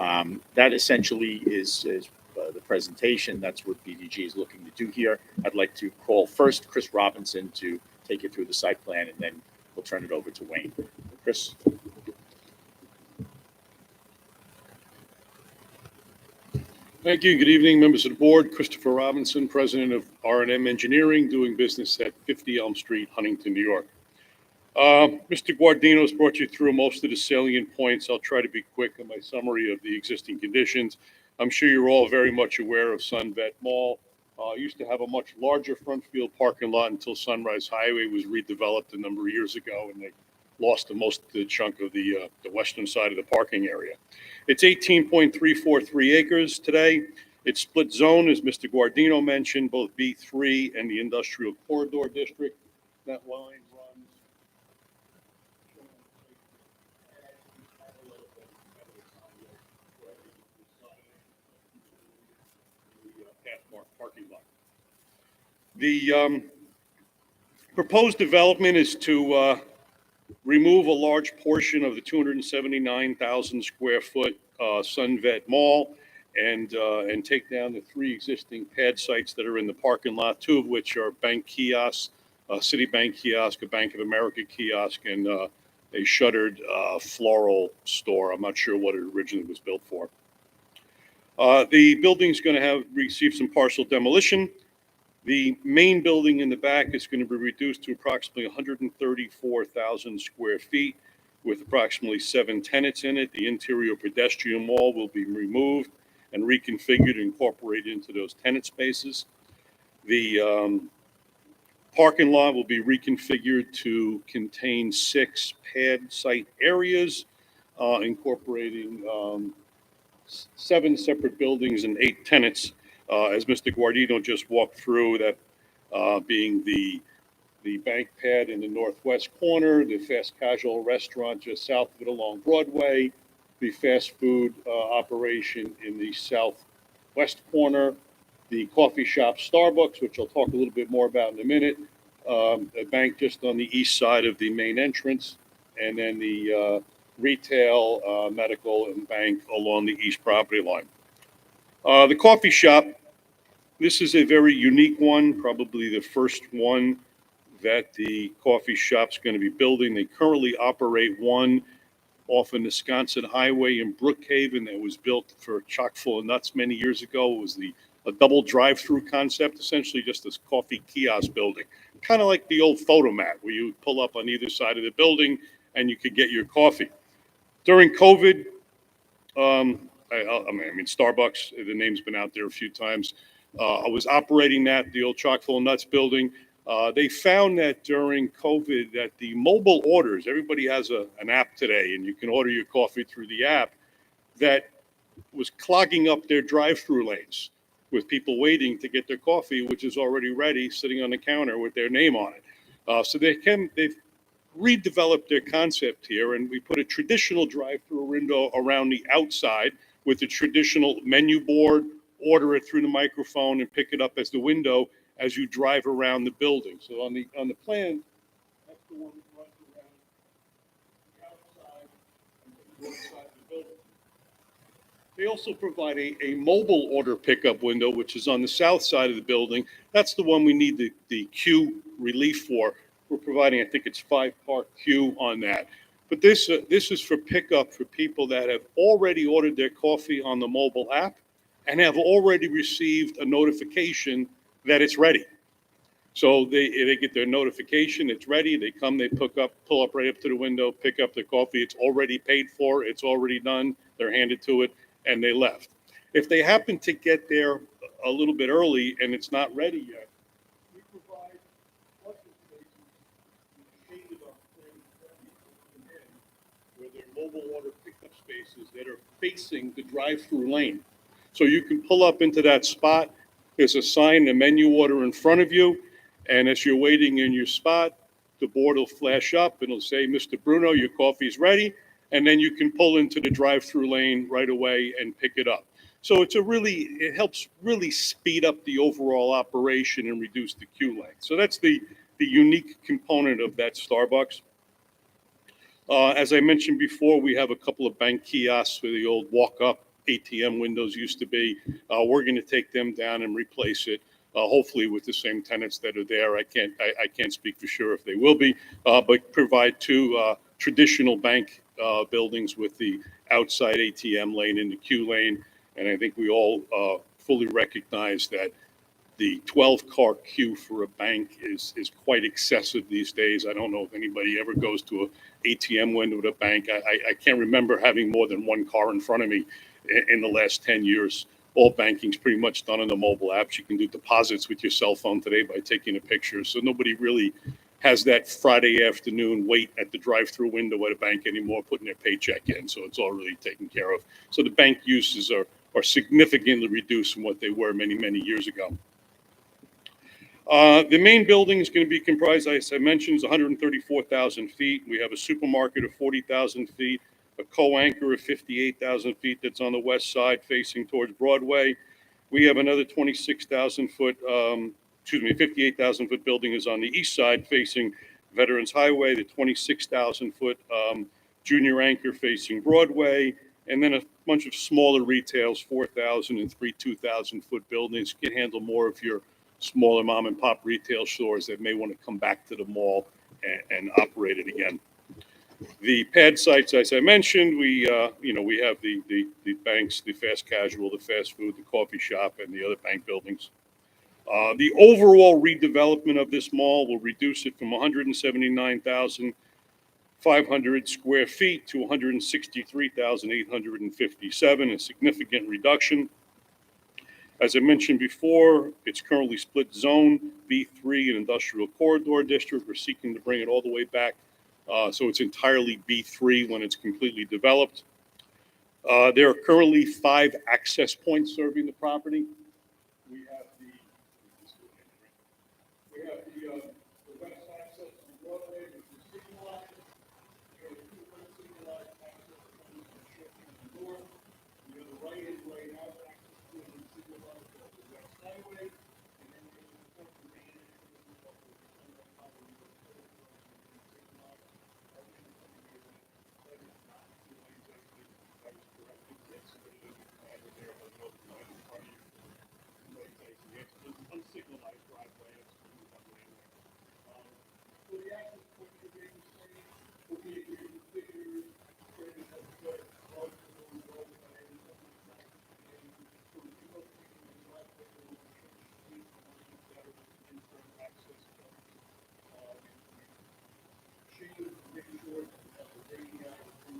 that essentially is the presentation. That's what BDG is looking to do here. I'd like to call first Chris Robinson to take you through the site plan, and then we'll turn it over to Wayne. Chris. Thank you. Good evening, members of the board. Christopher Robinson, president of R&M Engineering, doing business at 50 Elm Street, Huntington, New York. Mr. Guardino's brought you through most of the salient points. I'll try to be quick in my summary of the existing conditions. I'm sure you're all very much aware of Sunvet Mall. Used to have a much larger front field parking lot until Sunrise Highway was redeveloped a number of years ago, and they lost the chunk of the western side of the parking area. It's 18.343 acres today. It's split zone, as Mr. Guardino mentioned, both B3 and the Industrial Corridor District. That line runs. Parking lot. The proposed development is to remove a large portion of the 279,000 square foot Sunvet Mall and take down the 3 existing pad sites that are in the parking lot, 2 of which are bank kiosks, Citibank kiosk, a Bank of America kiosk, and a shuttered floral store. I'm not sure what it originally was built for. The building's going to have received some partial demolition. The main building in the back is going to be reduced to approximately 134,000 square feet with approximately 7 tenants in it. The interior pedestrian wall will be removed and reconfigured and incorporated into those tenant spaces. The parking lot will be reconfigured to contain 6 pad site areas, incorporating 7 separate buildings and 8 tenants. As Mr. Guardino just walked through, that being the bank pad in the northwest corner, the fast casual restaurant just south of it along Broadway, the fast food operation in the southwest corner, the coffee shop Starbucks, which I'll talk a little bit more about in a minute, a bank just on the east side of the main entrance, and then the retail, medical, and bank along the east property line. The coffee shop, this is a very unique one, probably the first one that the coffee shop's going to be building. They currently operate one off of Wisconsin Highway in Brookhaven that was built for chock full of nuts many years ago. It was a double drive-through concept, essentially just this coffee kiosk building, kind of like the old Photomat where you pull up on either side of the building and you could get your coffee. During COVID, I mean, Starbucks, the name's been out there a few times. I was operating the old chock full of nuts building. They found that during COVID that the mobile orders, everybody has an app today and you can order your coffee through the app, that was clogging up their drive-through lanes with people waiting to get their coffee, which is already ready, sitting on the counter with their name on it. So they've redeveloped their concept here, and we put a traditional drive-through window around the outside with the traditional menu board, order it through the microphone and pick it up as the window as you drive around the building. So on the plan, that's the one that runs around the outside and the inside of the building. They also provide a mobile order pickup window, which is on the south side of the building. That's the one we need the queue relief for. We're providing, I think it's 5-part queue on that. But this is for pickup for people that have already ordered their coffee on the mobile app and have already received a notification that it's ready. So they get their notification, it's ready, they come, they pull up right up to the window, pick up their coffee, it's already paid for, it's already done, they're handed to it, and they left. If they happen to get there a little bit early and it's not ready yet, we provide parking spaces shaded on where they're mobile order pickup spaces that are facing the drive-through lane. So you can pull up into that spot. There's a sign, a menu order in front of you. And as you're waiting in your spot, the board will flash up and it'll say, Mr. Bruno, your coffee's ready. And then you can pull into the drive-through lane right away and pick it up. So it helps really speed up the overall operation and reduce the queue length. So that's the unique component of that Starbucks. As I mentioned before, we have a couple of bank kiosks where the old walk-up ATM windows used to be. We're going to take them down and replace it, hopefully with the same tenants that are there. I can't speak for sure if they will be, but provide 2 traditional bank buildings with the outside ATM lane and the queue lane. And I think we all fully recognize that the 12-car queue for a bank is quite excessive these days. I don't know if anybody ever goes to an ATM window at a bank. I can't remember having more than 1 car in front of me in the last 10 years. All banking's pretty much done on the mobile apps. You can do deposits with your cell phone today by taking a picture. So nobody really has that Friday afternoon wait at the drive-through window at a bank anymore, putting their paycheck in. So it's all really taken care of. So the bank uses are significantly reduced from what they were many, many years ago. The main building is going to be comprised, as I mentioned, is 134,000 feet. We have a supermarket of 40,000 feet, a co-anchor of 58,000 feet that's on the west side facing towards Broadway. We have another 58,000 foot building is on the east side facing Veterans Highway, the 26,000 foot junior anchor facing Broadway, and then a bunch of smaller retails, 4,000 and 2,000-foot buildings, can handle more of your smaller mom and pop retail stores that may want to come back to the mall and operate it again. The pad sites, as I mentioned, we have the banks, the fast casual, the fast food, the coffee shop, and the other bank buildings. The overall redevelopment of this mall will reduce it from 179,500 square feet to 163,857, a significant reduction. As I mentioned before, it's currently split zone, B3 and industrial corridor district. We're seeking to bring it all the way back so it's entirely B3 when it's completely developed. There are currently 5 access points serving the property. We have the west access to Broadway, which is signalized. We have 2 signalized access points on Churchill and North. We have the right-in, right-out access point and signalized off the West Highway. And then we have the fourth main entrance off the unsignalized driveway. So the access point you're being seen will be reconfigured, creating a good multiple roadway. Change, make sure that the rating out of the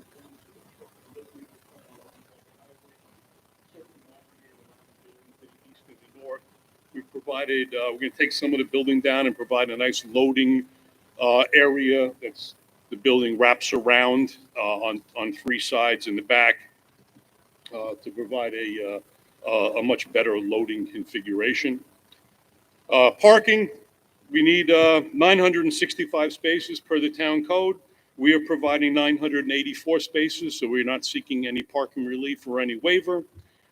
delivery is along the highway. Certainly not be able to the east and the north. We've provided, we're going to take some of the building down and provide a nice loading area that's the building wraps around on 3 sides in the back to provide a much better loading configuration. Parking, we need 965 spaces per the town code. We are providing 984 spaces, so we're not seeking any parking relief or any waiver.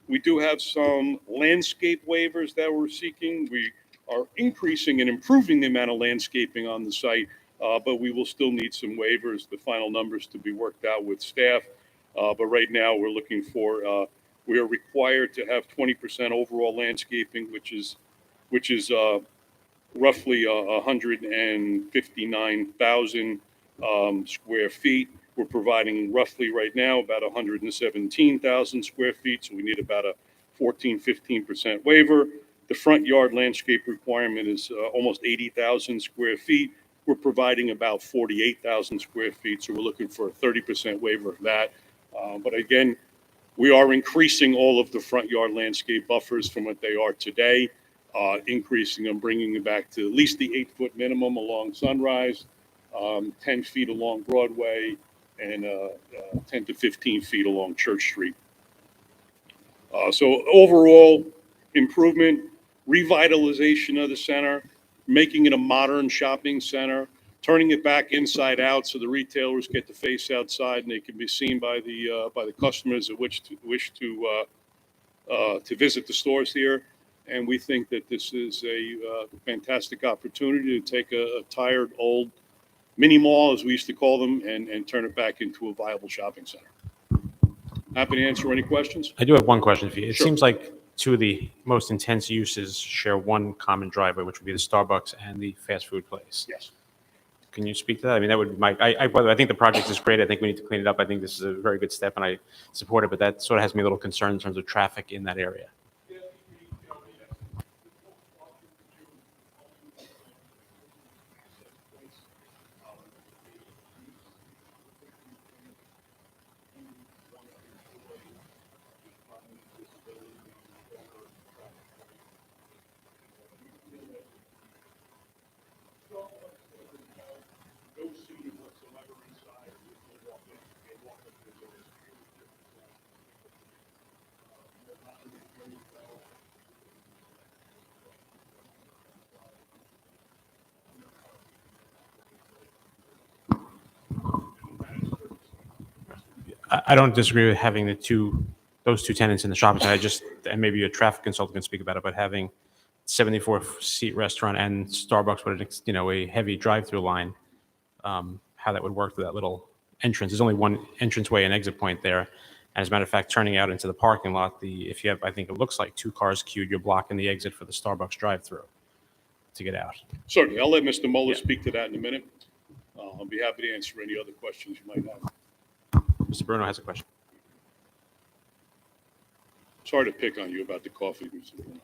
We do have some landscape waivers that we're seeking. We are increasing and improving the amount of landscaping on the site, but we will still need some waivers, the final numbers to be worked out with staff. But right now, we're looking for, we are required to have 20% overall landscaping, which is roughly 159,000 square feet. We're providing roughly right now about 117,000 square feet, so we need about a 15% waiver. The front yard landscape requirement is almost 80,000 square feet. We're providing about 48,000 square feet, so we're looking for a 30% waiver of that. But again, we are increasing all of the front yard landscape buffers from what they are today, increasing them, bringing them back to at least the 8-foot minimum along Sunrise, 10 feet along Broadway, and 10 to 15 feet along Church Street. So overall improvement, revitalization of the center, making it a modern shopping center, turning it back inside out so the retailers get to face outside and they can be seen by the customers that wish to visit the stores here. And we think that this is a fantastic opportunity to take a tired old mini mall, as we used to call them, and turn it back into a viable shopping center. Happy to answer any questions. I do have one question for you. It Sure. seems like 2 of the most intense uses share one common driveway, which would be the Starbucks and the fast food place. Yes. Can you speak to that? I mean, that would be my, I think the project is great. I think we need to clean it up. I think this is a very good step and I support it, but that sort of has me a little concerned in terms of traffic in that area. I don't disagree with having those two tenants in the shopping center. And maybe a traffic consultant can speak about it, but having 74-seat restaurant and Starbucks with a heavy drive-through line, how that would work through that little entrance. There's only one entranceway and exit point there. As a matter of fact, turning out into the parking lot, if you have, I think it looks like 2 cars queued, you're blocking the exit for the Starbucks drive-through to get out. Certainly, I'll let Mr. Muller Yeah. speak to that in a minute. I'll be happy to answer any other questions you might have. Mr. Bruno has a question. Sorry to pick on you about the coffee, Mr. Bruno.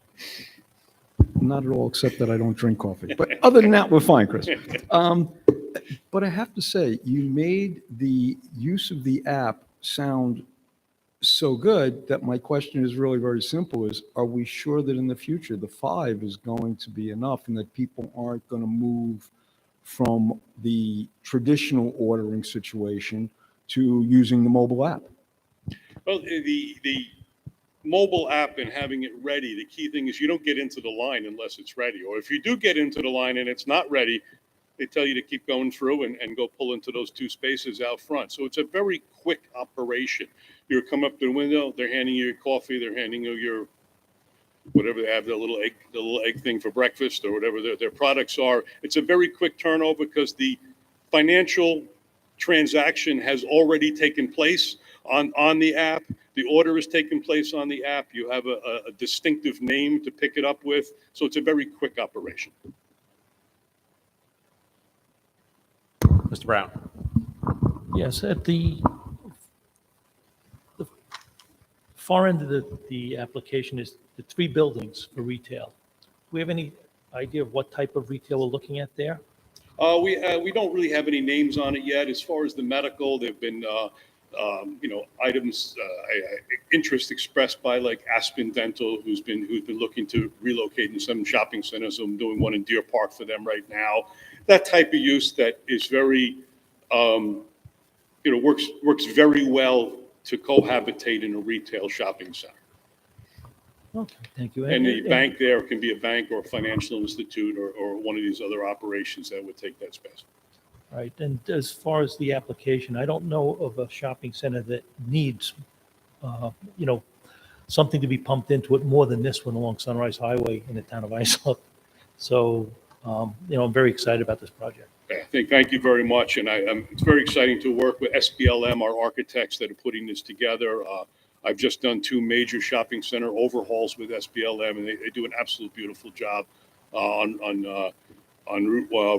Not at all, except that I don't drink coffee. But other than that, we're fine, Chris. But I have to say, you made the use of the app sound so good that my question is really very simple is, are we sure that in the future, the 5 is going to be enough and that people aren't going to move from the traditional ordering situation to using the mobile app? Well, the mobile app and having it ready, the key thing is you don't get into the line unless it's ready. Or if you do get into the line and it's not ready, they tell you to keep going through and go pull into those 2 spaces out front. So it's a very quick operation. You come up to the window, they're handing you your coffee, they're handing you your whatever they have, the little egg thing for breakfast or whatever their products are. It's a very quick turnover because the financial transaction has already taken place on the app. The order is taking place on the app. You have a distinctive name to pick it up with. So it's a very quick operation. Mr. Brown. Yes, at the far end of the application is the 3 buildings for retail. Do we have any idea of what type of retail we're looking at there? We don't really have any names on it yet. As far as the medical, there've been items interest expressed by like Aspen Dental, who's been looking to relocate in some shopping centers. So I'm doing one in Deer Park for them right now. That type of use that is very works very well to cohabitate in a retail shopping center. Okay, thank you. And the bank there can be a bank or a financial institute or one of these other operations that would take that space. Right, and as far as the application, I don't know of a shopping center that needs, something to be pumped into it more than this one along Sunrise Highway in the town of Islip. So, I'm very excited about this project. Thank you very much. And it's very exciting to work with SPLM, our architects that are putting this together. I've just done 2 major shopping center overhauls with SPLM, and they do an absolute beautiful job on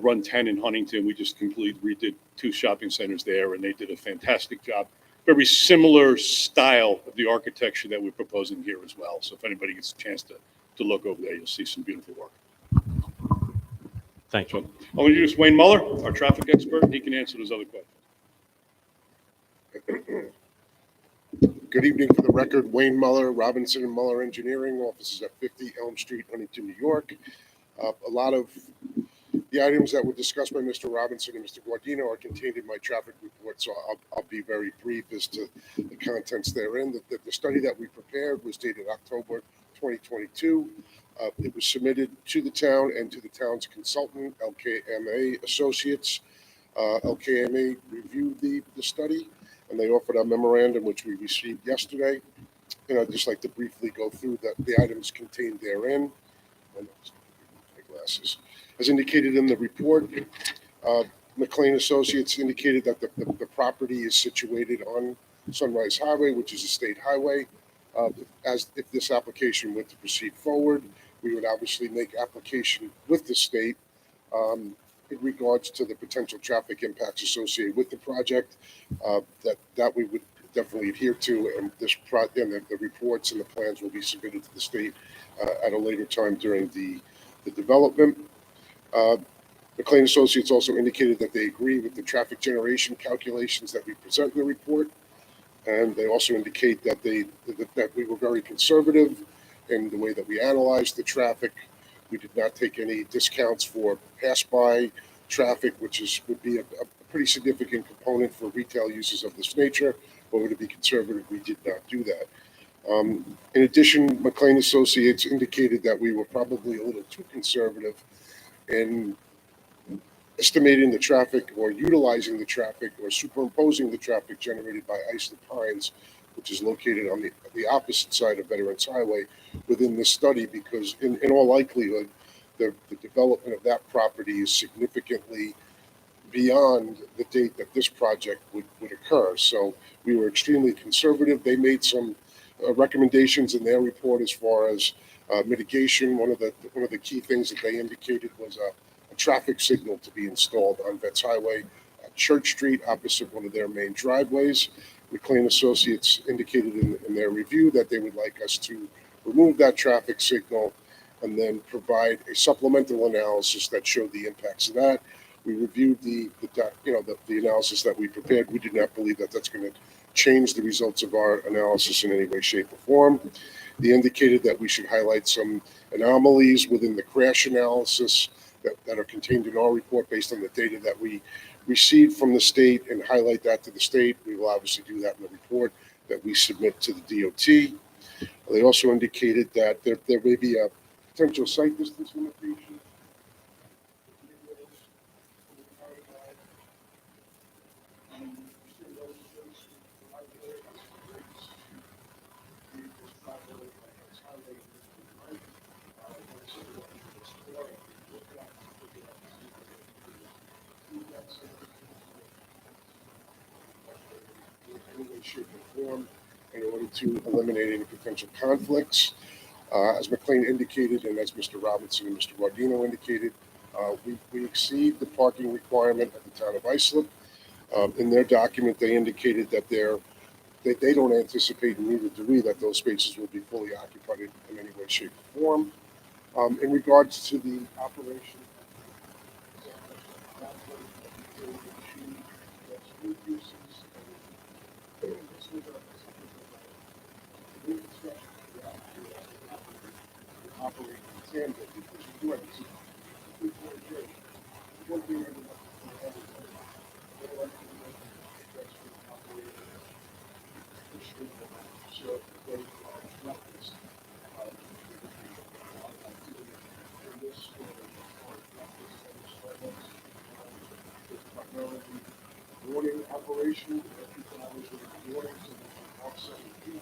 Run 10 in Huntington. We just completely redid 2 shopping centers there, and they did a fantastic job. Very similar style of the architecture that we're proposing here as well. So if anybody gets a chance to look over there, you'll see some beautiful work. Thank you. So I'm going to introduce Wayne Muller, our traffic expert, and he can answer those other questions. Good evening. For the record, Wayne Muller, Robinson and Muller Engineering, offices at 50 Elm Street, Huntington, New York. A lot of the items that were discussed by Mr. Robinson and Mr. Guardino are contained in my traffic report, so I'll be very brief as to the contents therein. The study that we prepared was dated October 2022. It was submitted to the town and to the town's consultant, LKMA Associates. LKMA reviewed the study, and they offered a memorandum, which we received yesterday. And I'd just like to briefly go through the items contained therein. My glasses. As indicated in the report, McLean Associates indicated that the property is situated on Sunrise Highway, which is a state highway. As if this application were to proceed forward, we would obviously make application with the state in regards to the potential traffic impacts associated with the project that we would definitely adhere to, and the reports and the plans will be submitted to the state at a later time during the development. McLean Associates also indicated that they agree with the traffic generation calculations that we present in the report, and they also indicate that that we were very conservative in the way that we analyzed the traffic. We did not take any discounts for pass-by traffic, which would be a pretty significant component for retail uses of this nature. But to be conservative, we did not do that. In addition, McLean Associates indicated that we were probably a little too conservative in estimating the traffic or utilizing the traffic or superimposing the traffic generated by Islip Pines, which is located on the opposite side of Veterans Highway, within this study, because in all likelihood, the development of that property is significantly beyond the date that this project would occur. So we were extremely conservative. They made some recommendations in their report as far as mitigation. One of the key things that they indicated was a traffic signal to be installed on Vets Highway at Church Street opposite one of their main driveways. McLean Associates indicated in their review that they would like us to remove that traffic signal and then provide a supplemental analysis that showed the impacts of that. We reviewed the analysis that we prepared. We did not believe that that's going to change the results of our analysis in any way, shape, or form. They indicated that we should highlight some anomalies within the crash analysis that are contained in our report based on the data that we received from the state and highlight that to the state. We will obviously do that in the report that we submit to the DOT. They also indicated that there may be a potential site distance limitation. Shape, or form in order to eliminate any potential conflicts. As McLean indicated, and as Mr. Robinson and Mr. Guardino indicated, we exceed the parking requirement of the town of Islip. In their document, they indicated that they don't anticipate, and neither do we, that those spaces will be fully occupied in any way, shape, or form. In regards to the operation, operate in tandem because you do have to one thing I would like to add is that they like to make that's been operated so they not this primarily morning operation, people hours in the morning, so they can offset the peak.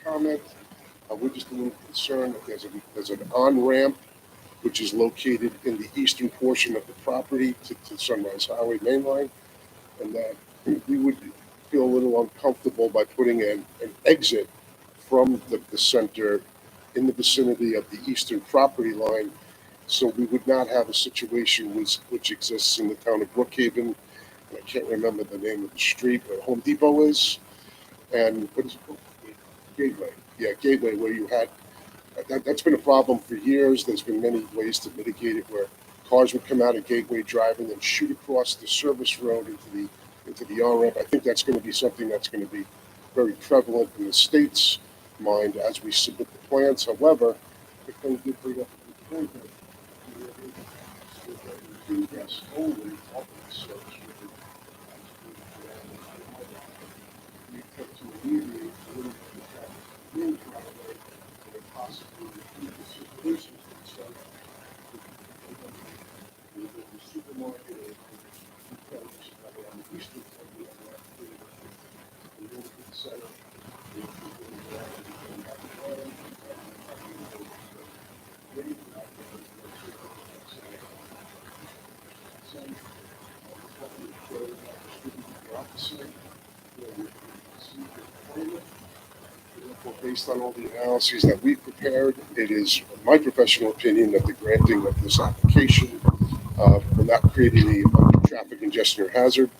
Comment. We're just a little concerned that there's an on-ramp which is located in the eastern portion of the property to Sunrise Highway mainline, and that we would feel a little uncomfortable by putting an exit from the center in the vicinity of the eastern property line, so we would not have a situation which exists in the town of Brookhaven. I can't remember the name of the street where Home Depot is, and what is it called? Gateway. Yeah, Gateway, where you had, that's been a problem for years. There's been many ways to mitigate it where cars would come out of Gateway Drive and then shoot across the service road into the on-ramp. I think that's going to be something that's going to be very prevalent in the state's mind as we submit the plans. However, if they did bring up the point that two guests only off the service road, we attempt to alleviate a little bit of traffic in driveway and possibly improve the circulation. So Based on all the analyses that we've prepared, it is my professional opinion that the granting of this application will not create any traffic congestion or hazard,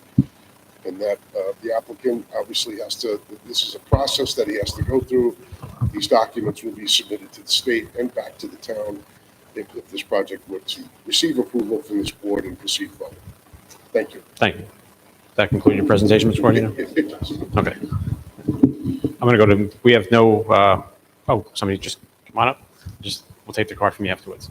and that the applicant obviously has to, this is a process that he has to go through. These documents will be submitted to the state and back to the town if this project were to receive approval from this board and proceed forward. Thank you. Thank you. That conclude your presentation, Mr. Guardino? It does. Okay. I'm going to go to, we have no, oh, somebody just come on up. We'll take the card from you afterwards.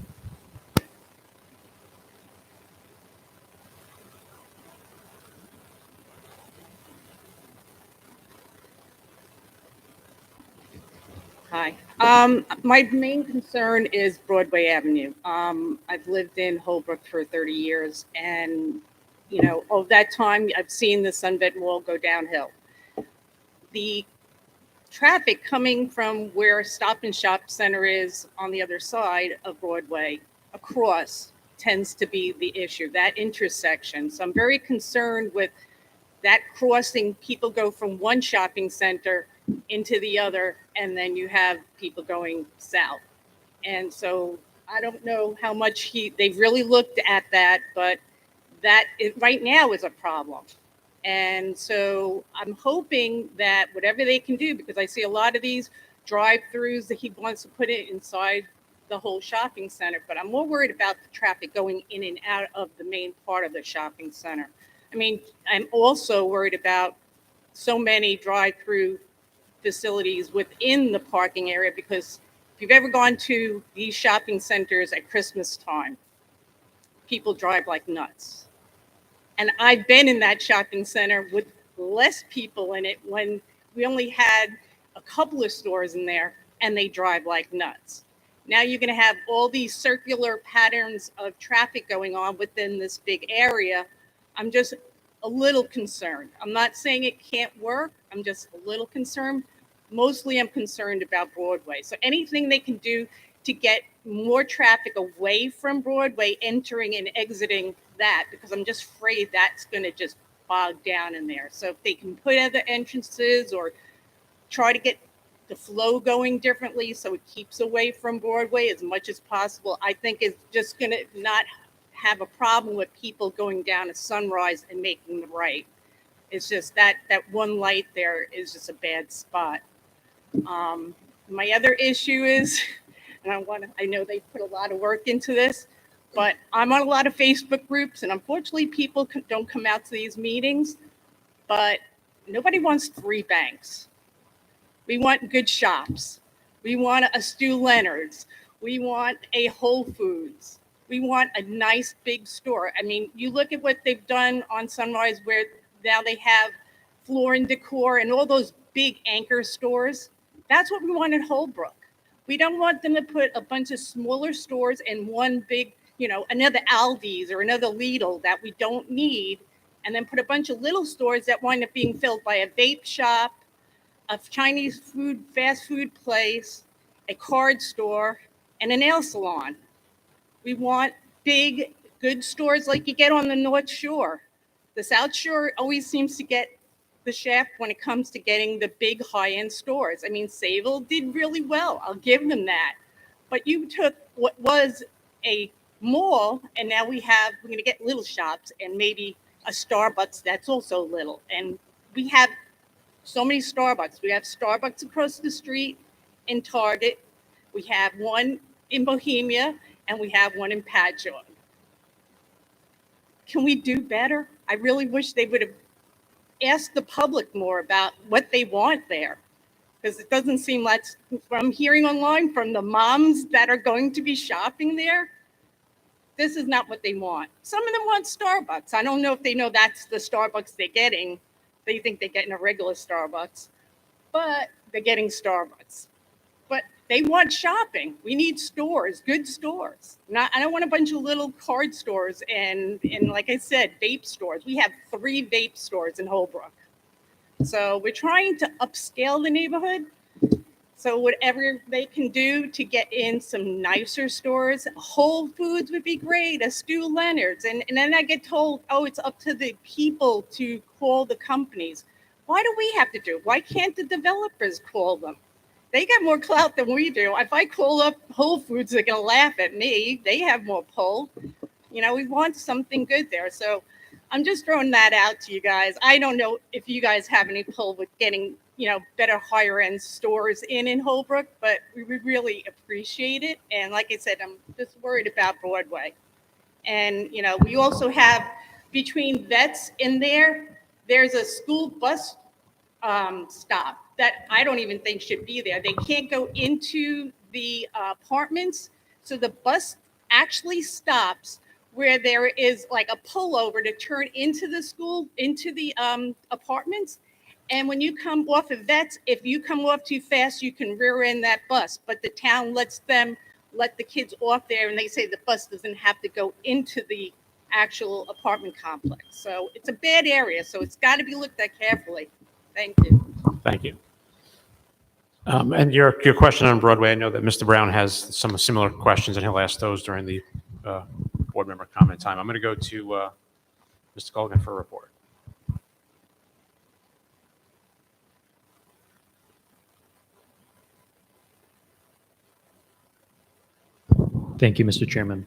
Hi. My main concern is Broadway Avenue. I've lived in Holbrook for 30 years, and, you know, all that time, I've seen the Sunvet Mall go downhill. The traffic coming from where Stop and Shop Center is on the other side of Broadway across tends to be the issue, that intersection. So I'm very concerned with that crossing. People go from one shopping center into the other, and then you have people going south. And so I don't know how much they've really looked at that, but right now is a problem. And so I'm hoping that whatever they can do, because I see a lot of these drive-throughs that he wants to put it inside the whole shopping center, but I'm more worried about the traffic going in and out of the main part of the shopping center. I mean, I'm also worried about so many drive-through facilities within the parking area, because if you've ever gone to these shopping centers at Christmas time, people drive like nuts. And I've been in that shopping center with less people in it when we only had a couple of stores in there, and they drive like nuts. Now you're going to have all these circular patterns of traffic going on within this big area. I'm just a little concerned. I'm not saying it can't work. I'm just a little concerned. Mostly I'm concerned about Broadway. So anything they can do to get more traffic away from Broadway, entering and exiting that, because I'm just afraid that's going to just bog down in there. So if they can put other entrances or try to get the flow going differently so it keeps away from Broadway as much as possible, I think it's just going to not have a problem with people going down to Sunrise and making the right. It's just that one light there is just a bad spot. My other issue is, and I know they put a lot of work into this, but I'm on a lot of Facebook groups, and unfortunately people don't come out to these meetings, but nobody wants 3 banks. We want good shops. We want a Stu Leonard's. We want a Whole Foods. We want a nice big store. I mean, you look at what they've done on Sunrise, where now they have Floor and Decor and all those big anchor stores. That's what we want in Holbrook. We don't want them to put a bunch of smaller stores in one big, another Aldi's or another Lidl that we don't need, and then put a bunch of little stores that wind up being filled by a vape shop, a Chinese food, fast food place, a card store, and a nail salon. We want big, good stores like you get on the North Shore. The South Shore always seems to get the shaft when it comes to getting the big high-end stores. I mean, Sayville did really well. I'll give them that. But you took what was a mall, and now we're going to get little shops and maybe a Starbucks that's also little. And we have so many Starbucks. We have Starbucks across the street in Target. We have one in Bohemia, and we have one in Padua. Can we do better? I really wish they would have asked the public more about what they want there, because it doesn't seem like, what I'm hearing online from the moms that are going to be shopping there, this is not what they want. Some of them want Starbucks. I don't know if they know that's the Starbucks they're getting. They think they're getting a regular Starbucks, but they're getting Starbucks. But They want shopping. We need stores, good stores. I don't want a bunch of little card stores and like I said, vape stores. We have 3 vape stores in Holbrook. So we're trying to upscale the neighborhood. So whatever they can do to get in some nicer stores, Whole Foods would be great, a Stu Leonard's. And then I get told, oh, it's up to the people to call the companies. Why do we have to do it? Why can't the developers call them? They got more clout than we do. If I call up Whole Foods, they're going to laugh at me. They have more pull. You know, we want something good there. So I'm just throwing that out to you guys. I don't know if you guys have any pull with getting, you know, better higher end stores in Holbrook, but we would really appreciate it. And like I said, I'm just worried about Broadway. And, you know, we also have between vets in there, there's a school bus stop that I don't even think should be there. They can't go into the apartments. So the bus actually stops where there is like a pullover to turn into the school, into the apartments. And when you come off of Vets, if you come off too fast, you can rear end that bus. But the town lets them let the kids off there, and they say the bus doesn't have to go into the actual apartment complex. So it's a bad area. So it's got to be looked at carefully. Thank you. Thank you. And your question on Broadway, I know that Mr. Brown has some similar questions, and he'll ask those during the board member comment time. I'm going to go to Mr. Colgan for a report. Thank you, Mr. Chairman.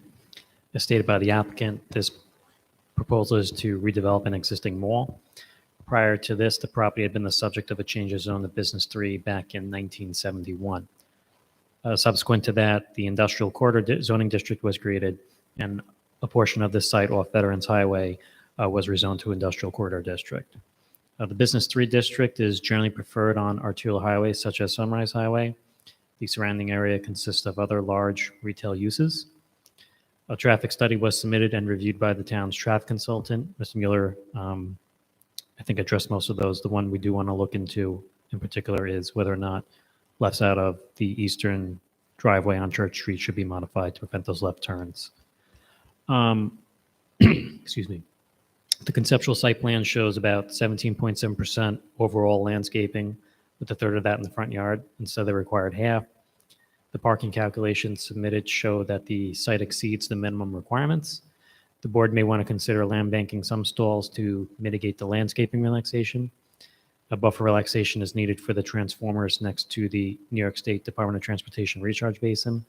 As stated by the applicant, this proposal is to redevelop an existing mall. Prior to this, the property had been the subject of a change of zone to Business 3 back in 1971. Subsequent to that, the industrial corridor zoning district was created, and a portion of this site off Veterans Highway was rezoned to industrial corridor district. The Business 3 district is generally preferred on arterial highways such as Sunrise Highway. The surrounding area consists of other large retail uses. A traffic study was submitted and reviewed by the town's traffic consultant. Mr. Mueller, I think, addressed most of those. The one we do want to look into in particular is whether or not left side of the eastern driveway on Church Street should be modified to prevent those left turns. Excuse me. The conceptual site plan shows about 17.7% overall landscaping, with a third of that in the front yard, and so they required half. The parking calculations submitted show that the site exceeds the minimum requirements. The board may want to consider land banking some stalls to mitigate the landscaping relaxation. A buffer relaxation is needed for the transformers next to the New York State Department of Transportation recharge basin.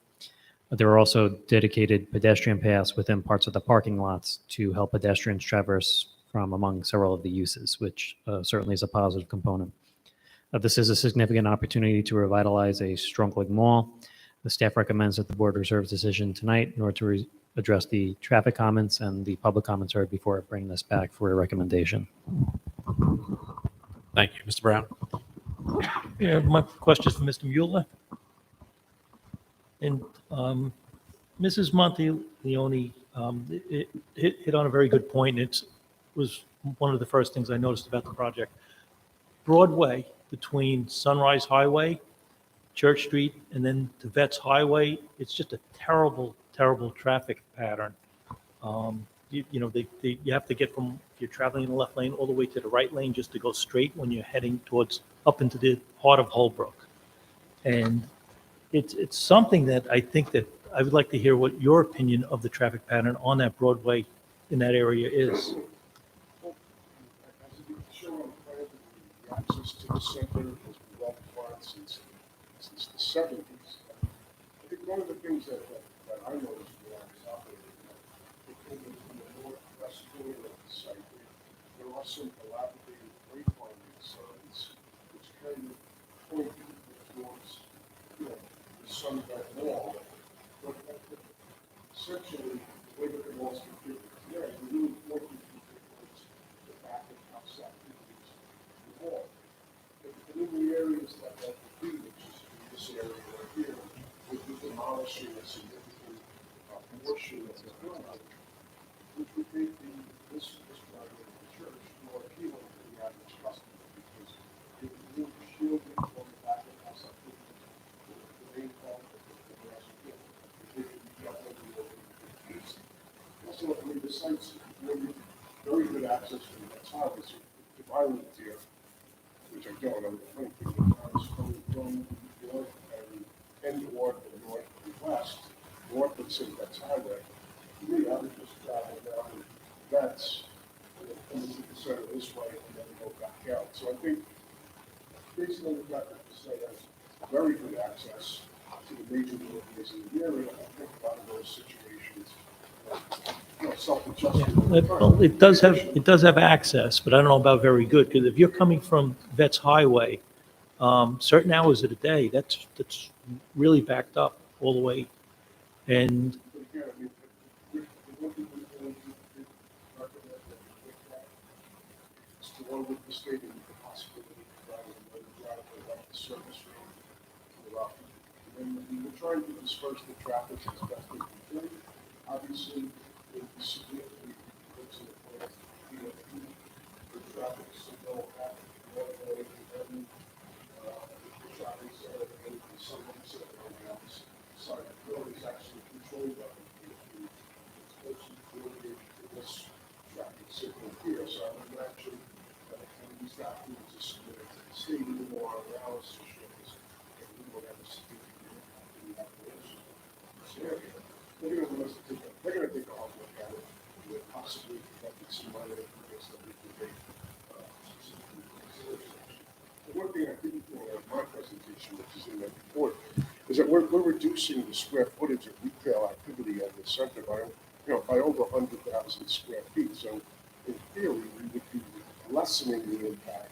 There are also dedicated pedestrian paths within parts of the parking lots to help pedestrians traverse from among several of the uses, which certainly is a positive component. This is a significant opportunity to revitalize a struggling mall. The staff recommends that the board reserve decision tonight in order to address the traffic comments and the public comments heard before bringing this back for a recommendation. Thank you. Mr. Brown? Yeah, my question is for Mr. Mueller. And Mrs. Montileone hit on a very good point. It was one of the first things I noticed about the project. Broadway between Sunrise Highway, Church Street, and then the Vets Highway, it's just a terrible, terrible traffic pattern. You have to get from, if you're traveling in the left lane, all the way to the right lane just to go straight when you're heading towards up into the heart of Holbrook. And it's something that I think that I would like to hear what your opinion of the traffic pattern on that Broadway in that area is. Access to the center has been well defined since the 70s. I think one of the things that I noticed when I was operating, in the northwest corner of the site, there are some dilapidated wayfinding signs which kind of point people towards, the Sunbelt Mall. But essentially, the way that the mall's configured today, we really point people towards the back of outside wall. But in the areas that would be, which is this area right here, would be demolishing a significant the site's very good access from that highway. So if I lived here, which I don't, I'm thinking, I was coming from north and north and north and west, north of St. Bet's Highway. To me, I would just travel down Bet's and then come into the center this way and then go back out. So I think, based on the fact that the site has very good access to the major roadways in the area, I think a lot of those situations, self-adjusting. Well, it does have access, but I don't know about very good, because if you're coming from Vets Highway, certain hours of the day, that's really backed up all the way. And It's the one with the statement of the possibility of driving another driveway up the service road to the rock. And then we're trying to disperse the traffic as best we can. Obviously, it would be significantly close to the point, the traffic signal at one way and the traffic center and some center on the opposite side. The road is actually controlled by the DOT. It's closely coordinated to this traffic signal here, so I would actually these documents are submitted to the state of the law analysis shows that we will have a significant impact in the operation of this area. They're gonna take a hard look at it, and possibly conduct some minor improvements that we can take specifically into consideration. The one thing I didn't point out in my presentation, which is in that report, is that we're reducing the square footage of retail activity on the center by, by over 100,000 square feet. So in theory, we would be lessening the impact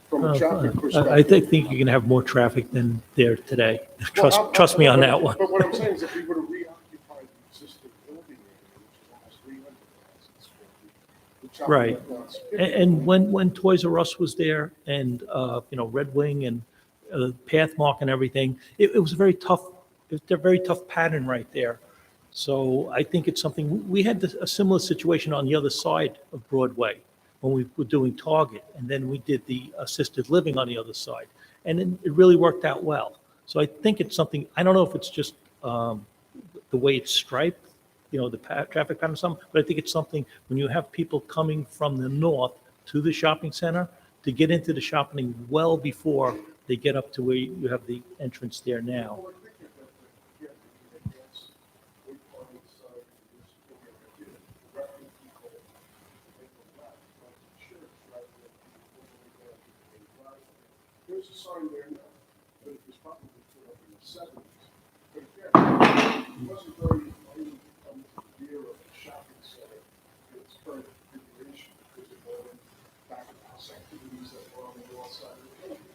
from a traffic perspective. I think you're going to have more traffic than there today. Trust me on that one. But what I'm saying is if we were to reoccupy the existing building area, which is almost 300,000 square feet. the traffic Right. right now is And when Toys R Us was there and, Red Wing and Pathmark and everything, it was a very tough pattern right there. So I think it's something, we had a similar situation on the other side of Broadway when we were doing Target, and then we did the assisted living on the other side. And it really worked out well. So I think it's something, I don't know if it's just the way it's striped, the traffic pattern or something, but I think it's something, when you have people coming from the north to the shopping center, to get into the shopping well before they get up to where you have the entrance there now. There's a sign there now, but it was probably put up in the 70s. But again, it wasn't very lighting come to the rear of the shopping center in its current configuration because of all the back of house activities that were on the north side of the building.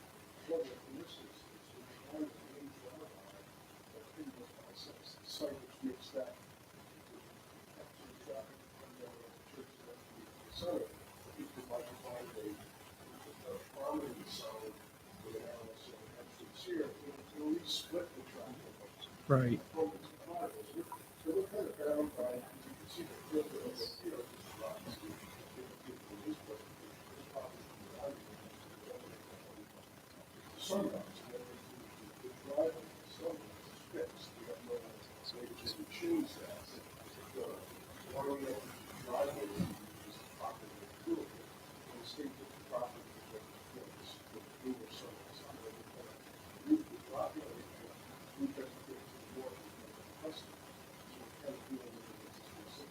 Well, for instance, it's one of the main drive that in those concepts, the site which makes that actually traffic come down to the church and the center. You could like to find a prominent sign with an arrow saying entrance here, to at least split the traffic. Right. So we're kind of bound by, you can see the filter over here, which is lots of sunrise, and then the driveway, the sunrise is fixed. We have no way to change that. One of the driveways is the property of the building, and the state took the property of the builder sunrise. We the driveway, we got to get to the board and get the custom. So we kind of doing it in this transition.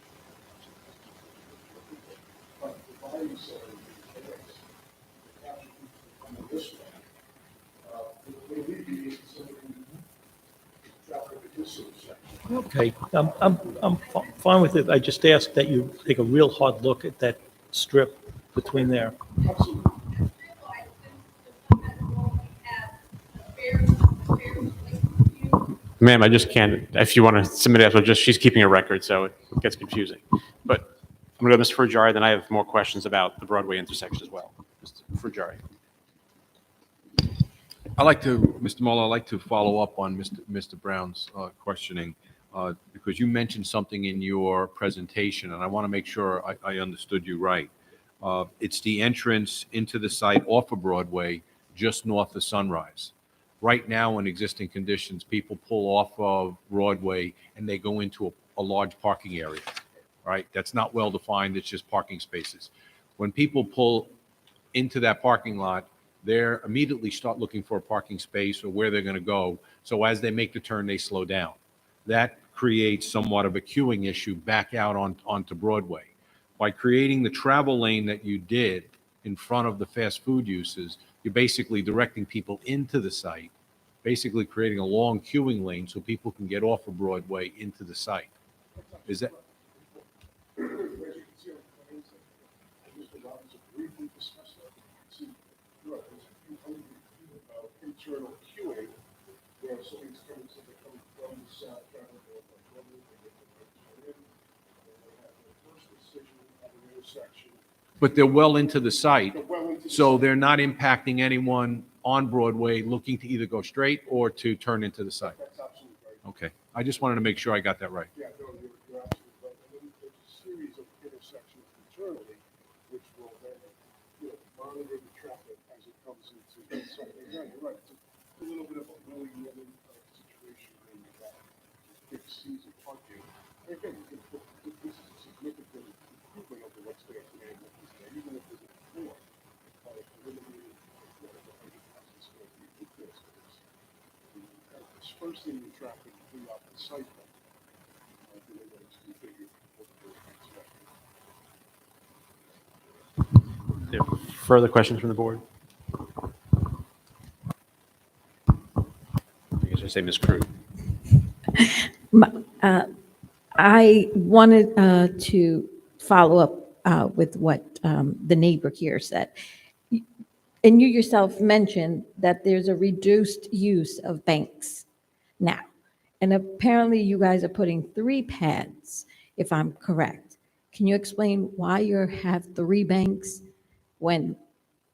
But the volume center would be the case. The capture people coming this way. It would alleviate some of the traffic at this intersection. Okay, I'm fine with it. I just ask that you take a real hard look at that strip between there. Absolutely. Ma'am, I just can't, if you want to submit it, but she's keeping a record, so it gets confusing. But I'm going to go to Mr. Furjari, then I have more questions about the Broadway intersection as well. Mr. Furjari. Mr. Muller, I'd like to follow up on Mr. Brown's questioning, because you mentioned something in your presentation, and I want to make sure I understood you right. It's the entrance into the site off of Broadway, just north of Sunrise. Right now, in existing conditions, people pull off of Broadway and they go into a large parking area. right? That's not well defined, it's just parking spaces. When people pull into that parking lot, they're immediately start looking for a parking space or where they're going to go. So as they make the turn, they slow down. That creates somewhat of a queuing issue back out onto Broadway. By creating the travel lane that you did in front of the fast food uses, you're basically directing people into the site, basically creating a long queuing lane so people can get off of Broadway into the site. Is that? As you can see on the plans that Mr. Robinson briefly discussed that. See, you're right, there's a few hundred feet about internal queuing, where somebody's coming, so they're coming from the south, traveling north, like, Broadway, they get the right turn in, and they have their first decision at an intersection. But they're well into the site, They're well into the so site. they're not impacting anyone on Broadway looking to either go straight or to turn into the site. That's absolutely right. Okay, I just wanted to make sure I got that right. Yeah, no, you're absolutely right. And then there's a series of intersections internally, which will then, monitor the traffic as it comes into the site. And yeah, you're right, it's a little bit of a willy-nilly situation when you got big seas of parking. And again, this is a significant improvement over what's there today, and what is there, even if there's a floor, eliminating the 100,000 square feet with this. Dispersing the traffic throughout the site. The way that it's configured. There are further questions from the board? I guess I say Ms. Crew. I wanted to follow up with what the neighbor here said. And you yourself mentioned that there's a reduced use of banks now. And apparently you guys are putting 3 pads, if I'm correct. Can you explain why you have 3 banks when,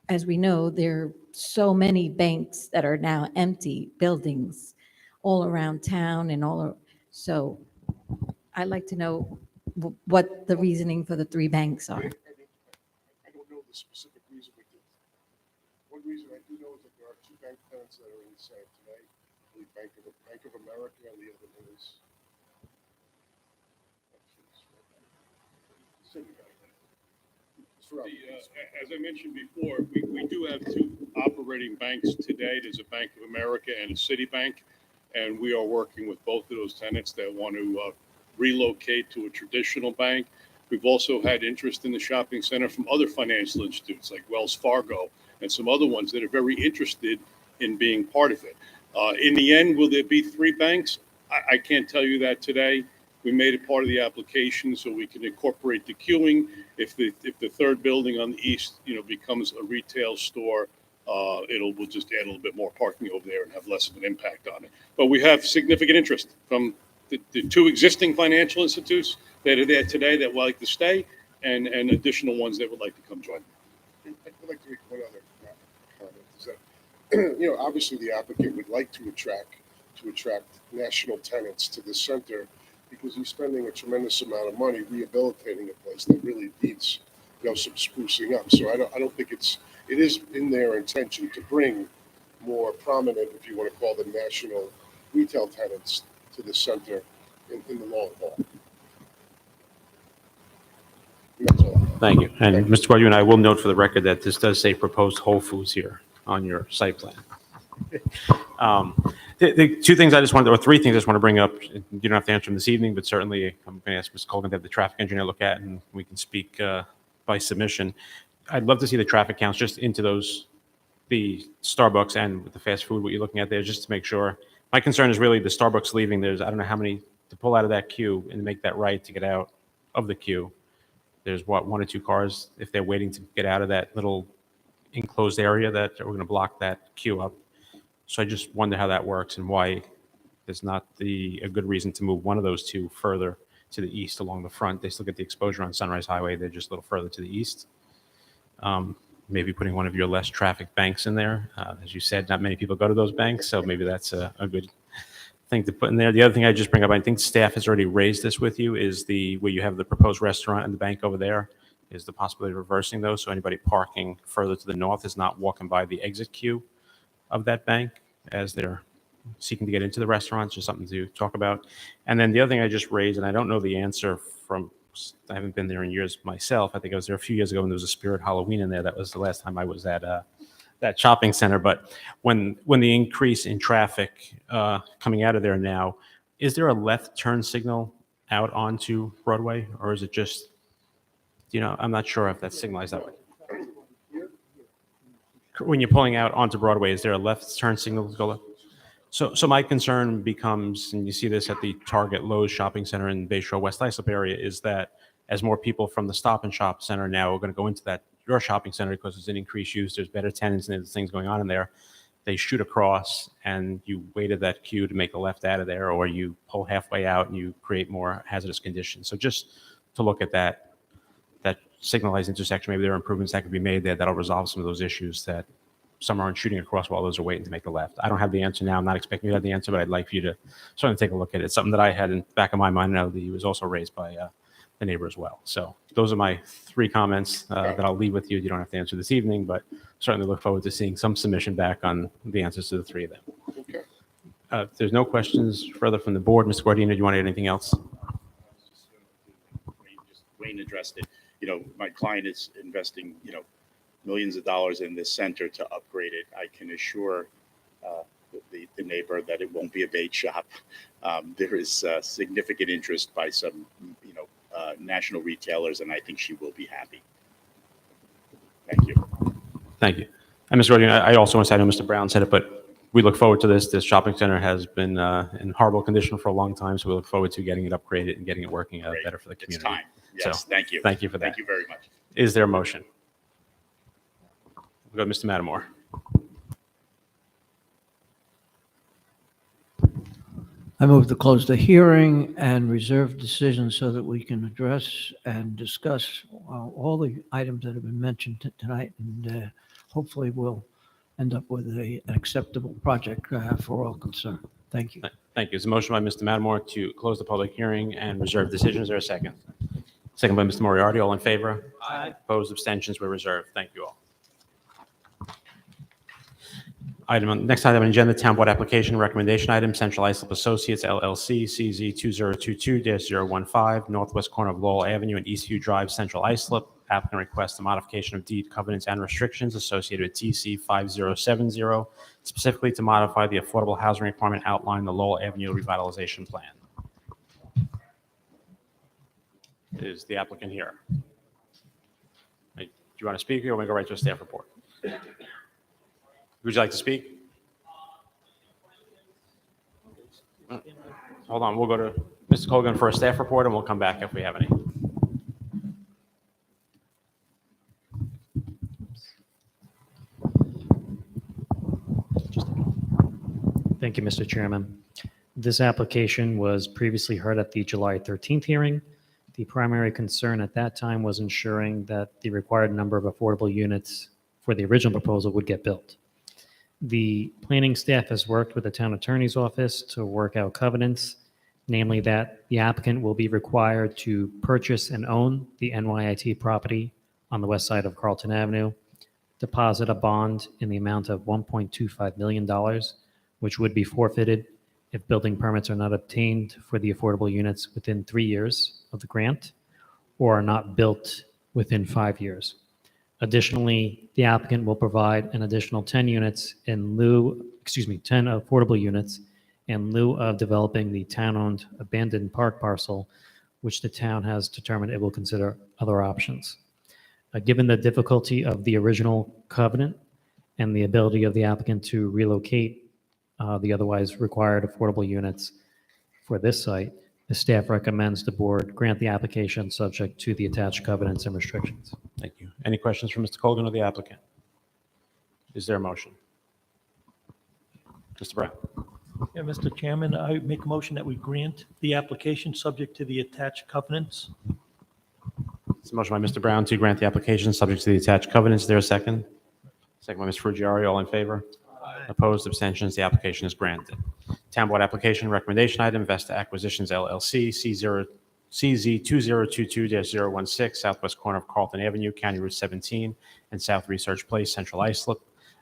as we know, there are so many banks that are now empty buildings all around town and so I'd like to know what the reasoning for the 3 banks are. I don't know the specific reason we did. One reason I do know is that there are 2 bank tenants that are inside today. The Bank of America and the other one is As I mentioned before, we do have 2 operating banks today. There's a Bank of America and a Citibank, and we are working with both of those tenants that want to relocate to a traditional bank. We've also had interest in the shopping center from other financial institutes like Wells Fargo and some other ones that are very interested in being part of it. In the end, will there be 3 banks? I can't tell you that today. We made it part of the application so we can incorporate the queuing. If the 3rd building on the east, becomes a retail store, we'll just add a little bit more parking over there and have less of an impact on it. But we have significant interest from the 2 existing financial institutes that are there today that would like to stay, and additional ones that would like to come join. I'd like to make one other comment, is that, obviously the applicant would like to attract national tenants to the center because he's spending a tremendous amount of money rehabilitating a place that really needs, some sprucing up. So I don't think it is in their intention to bring more prominent, if you want to call them national retail tenants to the center in the long haul. And that's all. Thank you. And Mr. Guardi, and I will note for the record that this does say proposed Whole Foods here on your site plan. The 2 things I just wanted, or 3 things I just want to bring up, you don't have to answer them this evening, but certainly I'm going to ask Ms. Colgan to have the traffic engineer look at, and we can speak by submission. I'd love to see the traffic counts just into the Starbucks and with the fast food, what you're looking at there, just to make sure. My concern is really the Starbucks leaving. I don't know how many to pull out of that queue and make that right to get out of the queue. There's 1 or 2 cars if they're waiting to get out of that little enclosed area that we're going to block that queue up. So I just wonder how that works and why there's not a good reason to move one of those 2 further to the east along the front. They still get the exposure on Sunrise Highway. They're just a little further to the east. Maybe putting one of your less traffic banks in there. As you said, not many people go to those banks, so maybe that's a good thing to put in there. The other thing I just bring up, I think staff has already raised this with you, is where you have the proposed restaurant and the bank over there, is the possibility of reversing those. So anybody parking further to the north is not walking by the exit queue of that bank as they're seeking to get into the restaurants, or something to talk about. And then the other thing I just raised, and I don't know the answer from I haven't been there in years myself. I think I was there a few years ago when there was a Spirit Halloween in there. That was the last time I was at that shopping center. But when the increase in traffic coming out of there now, is there a left turn signal out onto Broadway, or is it just, I'm not sure if that's signalized that way. When you're pulling out onto Broadway, is there a left turn signal to go left? So my concern becomes, and you see this at the Target Lowe's shopping center in Bayshore West Islip area, is that as more people from the Stop and Shop center now are going to go into your shopping center because there's an increased use, there's better tenants and there's things going on in there, they shoot across and you waited that queue to make a left out of there, or you pull halfway out and you create more hazardous conditions. So just to look at that signalized intersection, maybe there are improvements that could be made there that'll resolve some of those issues that some aren't shooting across while those are waiting to make the left. I don't have the answer now. I'm not expecting you to have the answer, but I'd like for you to certainly take a look at it. It's something that I had in the back of my mind. I know that he was also raised by the neighbor as well. So those are my 3 comments that I'll leave with you. You don't have to answer this evening, but certainly look forward to seeing some submission back on the answers to the 3 of them. Okay. If there's no questions further from the board, Mr. Guardino, do you want to add anything else? Wayne addressed it. My client is investing, millions of dollars in this center to upgrade it. I can assure the neighbor that it won't be a bait shop. There is significant interest by some, national retailers, and I think she will be happy. Thank you. Thank you. And Mr. Guardino, I also want to say, I know Mr. Brown said it, but we look forward to this. This shopping center has been in horrible condition for a long time, so we look forward to getting it upgraded and getting it working better for the community. It's time. Yes, So, thank you. Thank you for that. Thank you very much. Is there a motion? We'll go to Mr. Matamore. I move to close the hearing and reserve decision so that we can address and discuss all the items that have been mentioned tonight, and hopefully we'll end up with an acceptable project for all concerned. Thank you. Thank you. It's a motion by Mr. Matamore to close the public hearing and reserve decision. Is there a second? Second by Mr. Moriarty. All in favor? Aye. Opposed? Abstentions were reserved. Thank you all. Next item on the agenda, Town Board application recommendation item, Central Islip Associates LLC, CZ 2022-015, northwest corner of Lowell Avenue and Eastview Drive, Central Islip. Applicant requests a modification of deed covenants and restrictions associated with TC 5070, specifically to modify the affordable housing requirement outlined in the Lowell Avenue revitalization plan. Is the applicant here? Do you want to speak, or want to go right to a staff report? Would you like to speak? Hold on, we'll go to Mr. Colgan for a staff report, and we'll come back if we have any. Thank you, Mr. Chairman. This application was previously heard at the July 13th hearing. The primary concern at that time was ensuring that the required number of affordable units for the original proposal would get built. The planning staff has worked with the town attorney's office to work out covenants, namely that the applicant will be required to purchase and own the NYIT property on the west side of Carlton Avenue, deposit a bond in the amount of $1.25 million, which would be forfeited if building permits are not obtained for the affordable units within 3 years of the grant or are not built within 5 years. Additionally, the applicant will provide an additional 10 units in lieu, 10 affordable units in lieu of developing the town-owned abandoned park parcel, which the town has determined it will consider other options. Given the difficulty of the original covenant and the ability of the applicant to relocate the otherwise required affordable units for this site, the staff recommends the board grant the application subject to the attached covenants and restrictions. Thank you. Any questions from Mr. Colgan or the applicant? Is there a motion? Mr. Brown? Yeah, Mr. Chairman, I make a motion that we grant the application subject to the attached covenants. It's a motion by Mr. Brown to grant the application subject to the attached covenants. Is there a second? Second by Ms. Frugieri. All in favor? Opposed? Abstentions? The application is granted. Town Board application recommendation item, Vesta Acquisitions LLC, CZ 2022-016, southwest corner of Carlton Avenue, County Route 17, and South Research Place, Central Islip.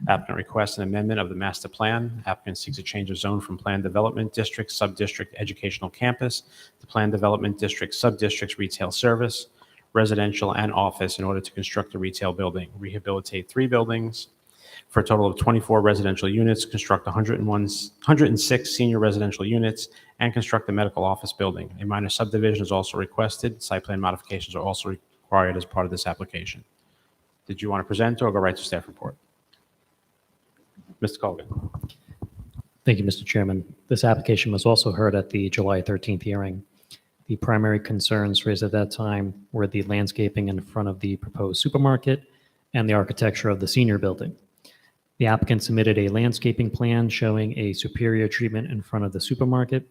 Applicant requests an amendment of the master plan. Applicant seeks a change of zone from Plan Development District, Sub-District Educational Campus to Plan Development District, Sub-Districts Retail Service, Residential, and Office in order to construct a retail building, rehabilitate 3 buildings for a total of 24 residential units, construct 106 senior residential units, and construct a medical office building. A minor subdivision is also requested. Site plan modifications are also required as part of this application. Did you want to present or go right to staff report? Mr. Colgan. Thank you, Mr. Chairman. This application was also heard at the July 13th hearing. The primary concerns raised at that time were the landscaping in front of the proposed supermarket and the architecture of the senior building. The applicant submitted a landscaping plan showing a superior treatment in front of the supermarket.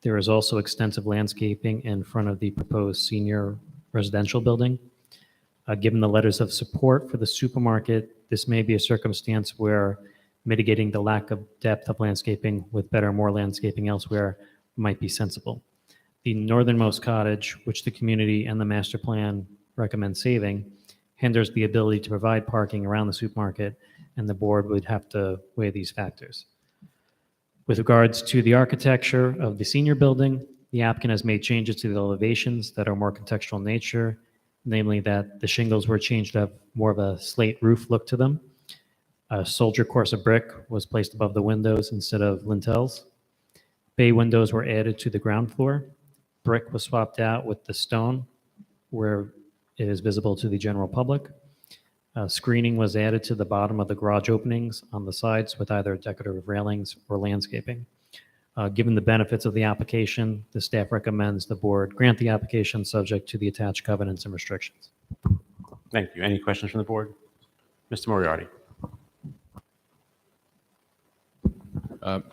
There is also extensive landscaping in front of the proposed senior residential building. Given the letters of support for the supermarket, this may be a circumstance where mitigating the lack of depth of landscaping with better, more landscaping elsewhere might be sensible. The northernmost cottage, which the community and the master plan recommend saving, hinders the ability to provide parking around the supermarket, and the board would have to weigh these factors. With regards to the architecture of the senior building, the applicant has made changes to the elevations that are more contextual in nature, namely that the shingles were changed to have more of a slate roof look to them. A soldier course of brick was placed above the windows instead of lintels. Bay windows were added to the ground floor. Brick was swapped out with the stone where it is visible to the general public. Screening was added to the bottom of the garage openings on the sides with either decorative railings or landscaping. Given the benefits of the application, the staff recommends the board grant the application subject to the attached covenants and restrictions. Thank you. Any questions from the board? Mr. Moriarty.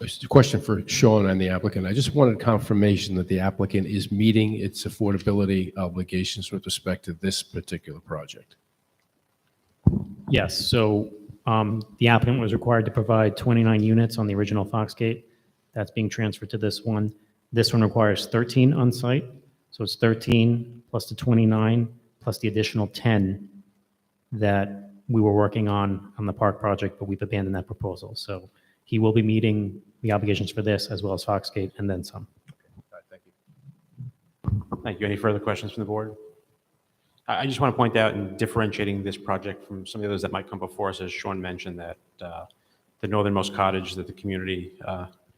It's a question for Sean and the applicant. I just wanted confirmation that the applicant is meeting its affordability obligations with respect to this particular project. Yes, so the applicant was required to provide 29 units on the original Foxgate. That's being transferred to this one. This one requires 13 on site, so it's 13 plus the 29 plus the additional 10 that we were working on the park project, but we've abandoned that proposal. So he will be meeting the obligations for this as well as Foxgate and then some. Thank you. Thank you. Any further questions from the board? I just want to point out in differentiating this project from some of the others that might come before us, as Sean mentioned, that the northernmost cottage that the community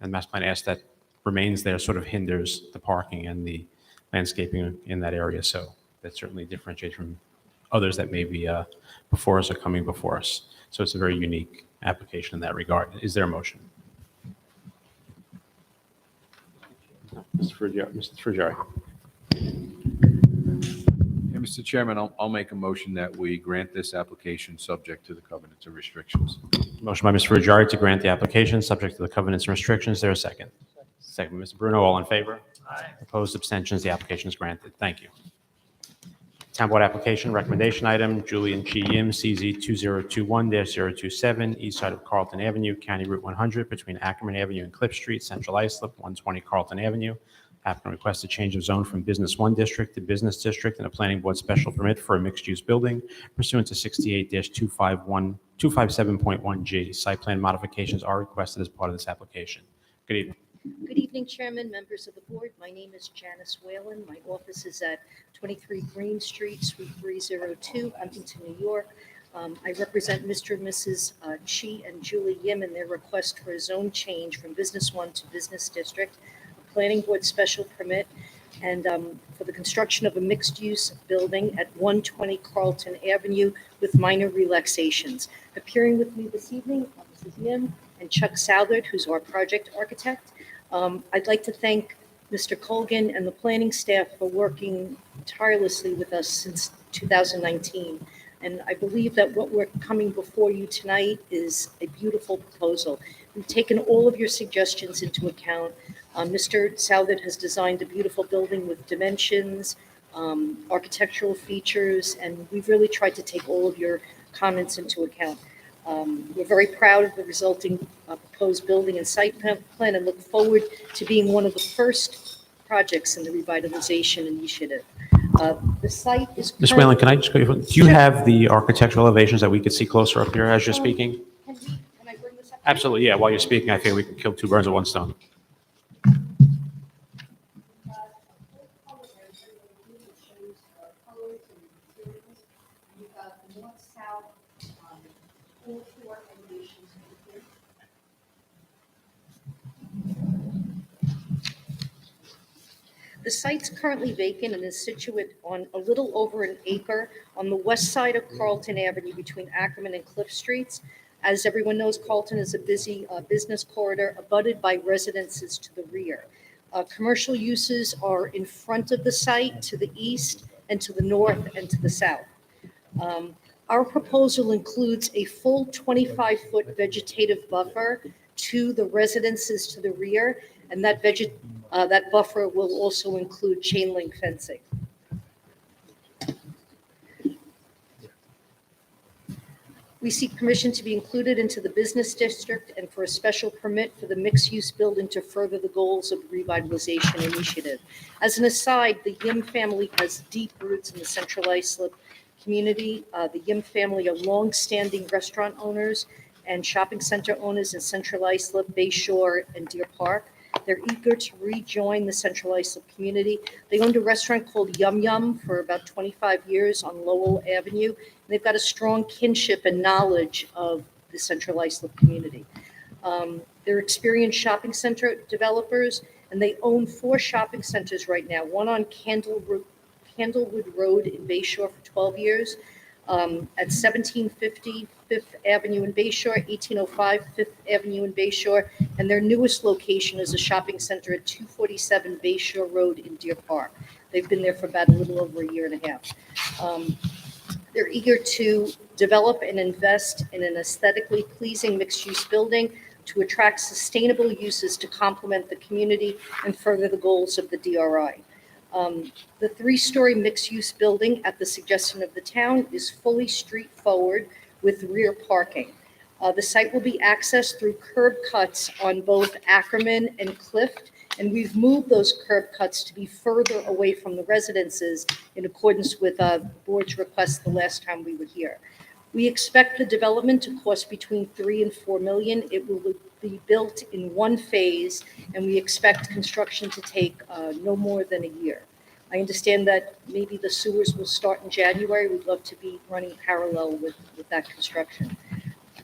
and master plan asked that remains there sort of hinders the parking and the landscaping in that area. So that certainly differentiates from others that may be before us or coming before us. So it's a very unique application in that regard. Is there a motion? Mr. Frugieri. Yeah, Mr. Chairman, I'll make a motion that we grant this application subject to the covenants and restrictions. Motion by Mr. Frugieri to grant the application subject to the covenants and restrictions. Is there a second? Second by Mr. Bruno. All in favor? Aye. Opposed, abstentions, the application is granted. Thank you. Town Board application recommendation item, Julian Chi Yim, CZ 2021-027, east side of Carlton Avenue, County Route 100, between Ackerman Avenue and Cliff Street, Central Islip, 120 Carlton Avenue. Applicant requests a change of zone from Business 1 District to Business District and a Planning Board special permit for a mixed-use building pursuant to 68-257.1G. Site plan modifications are requested as part of this application. Good evening. Good evening, Chairman, members of the board. My name is Janice Whalen. My office is at 23 Green Street, Suite 302, Huntington, New York. I represent Mr. and Mrs. Chi and Julie Yim in their request for a zone change from Business 1 to Business District, a Planning Board special permit, and for the construction of a mixed-use building at 120 Carlton Avenue with minor relaxations. Appearing with me this evening are Mrs. Yim and Chuck Southard, who's our project architect. I'd like to thank Mr. Colgan and the planning staff for working tirelessly with us since 2019. And I believe that what we're coming before you tonight is a beautiful proposal. We've taken all of your suggestions into account. Mr. Southard has designed a beautiful building with dimensions, architectural features, and we've really tried to take all of your comments into account. We're very proud of the resulting proposed building and site plan and look forward to being one of the first projects in the revitalization initiative. The site is... Ms. Whalen, can I just go? Do you have the architectural elevations that we could see closer up here as you're speaking? Can we Absolutely, yeah. While you're speaking, I think we can kill two birds with one stone. The site's currently vacant and is situate on a little over an acre on the west side of Carlton Avenue between Ackerman and Cliff Streets. As everyone knows, Carlton is a busy business corridor abutted by residences to the rear. Commercial uses are in front of the site, to the east, and to the north and to the south. Our proposal includes a full 25-foot vegetative buffer to the residences to the rear, and that buffer will also include chain link fencing. We seek permission to be included into the business district and for a special permit for the mixed-use building to further the goals of the revitalization initiative. As an aside, the Yim family has deep roots in the Central Islip community. The Yim family are long-standing restaurant owners and shopping center owners in Central Islip, Bay Shore, and Deer Park. They're eager to rejoin the Central Islip community. They owned a restaurant called Yum Yum for about 25 years on Lowell Avenue. They've got a strong kinship and knowledge of the Central Islip community. They're experienced shopping center developers, and they own 4 shopping centers right now, one on Candlewood Road in Bay Shore for 12 years, at 1750 Fifth Avenue in Bay Shore, 1805 Fifth Avenue in Bay Shore, and their newest location is a shopping center at 247 Bay Shore Road in Deer Park. They've been there for about a little over a year and a half. They're eager to develop and invest in an aesthetically pleasing mixed-use building to attract sustainable uses to complement the community and further the goals of the DRI. The 3-story mixed-use building, at the suggestion of the town, is fully street-forward with rear parking. The site will be accessed through curb cuts on both Ackerman and Clift, and we've moved those curb cuts to be further away from the residences in accordance with the board's request the last time we were here. We expect the development to cost between $3 and $4 million. It will be built in one phase, and we expect construction to take no more than a year. I understand that maybe the sewers will start in January. We'd love to be running parallel with that construction.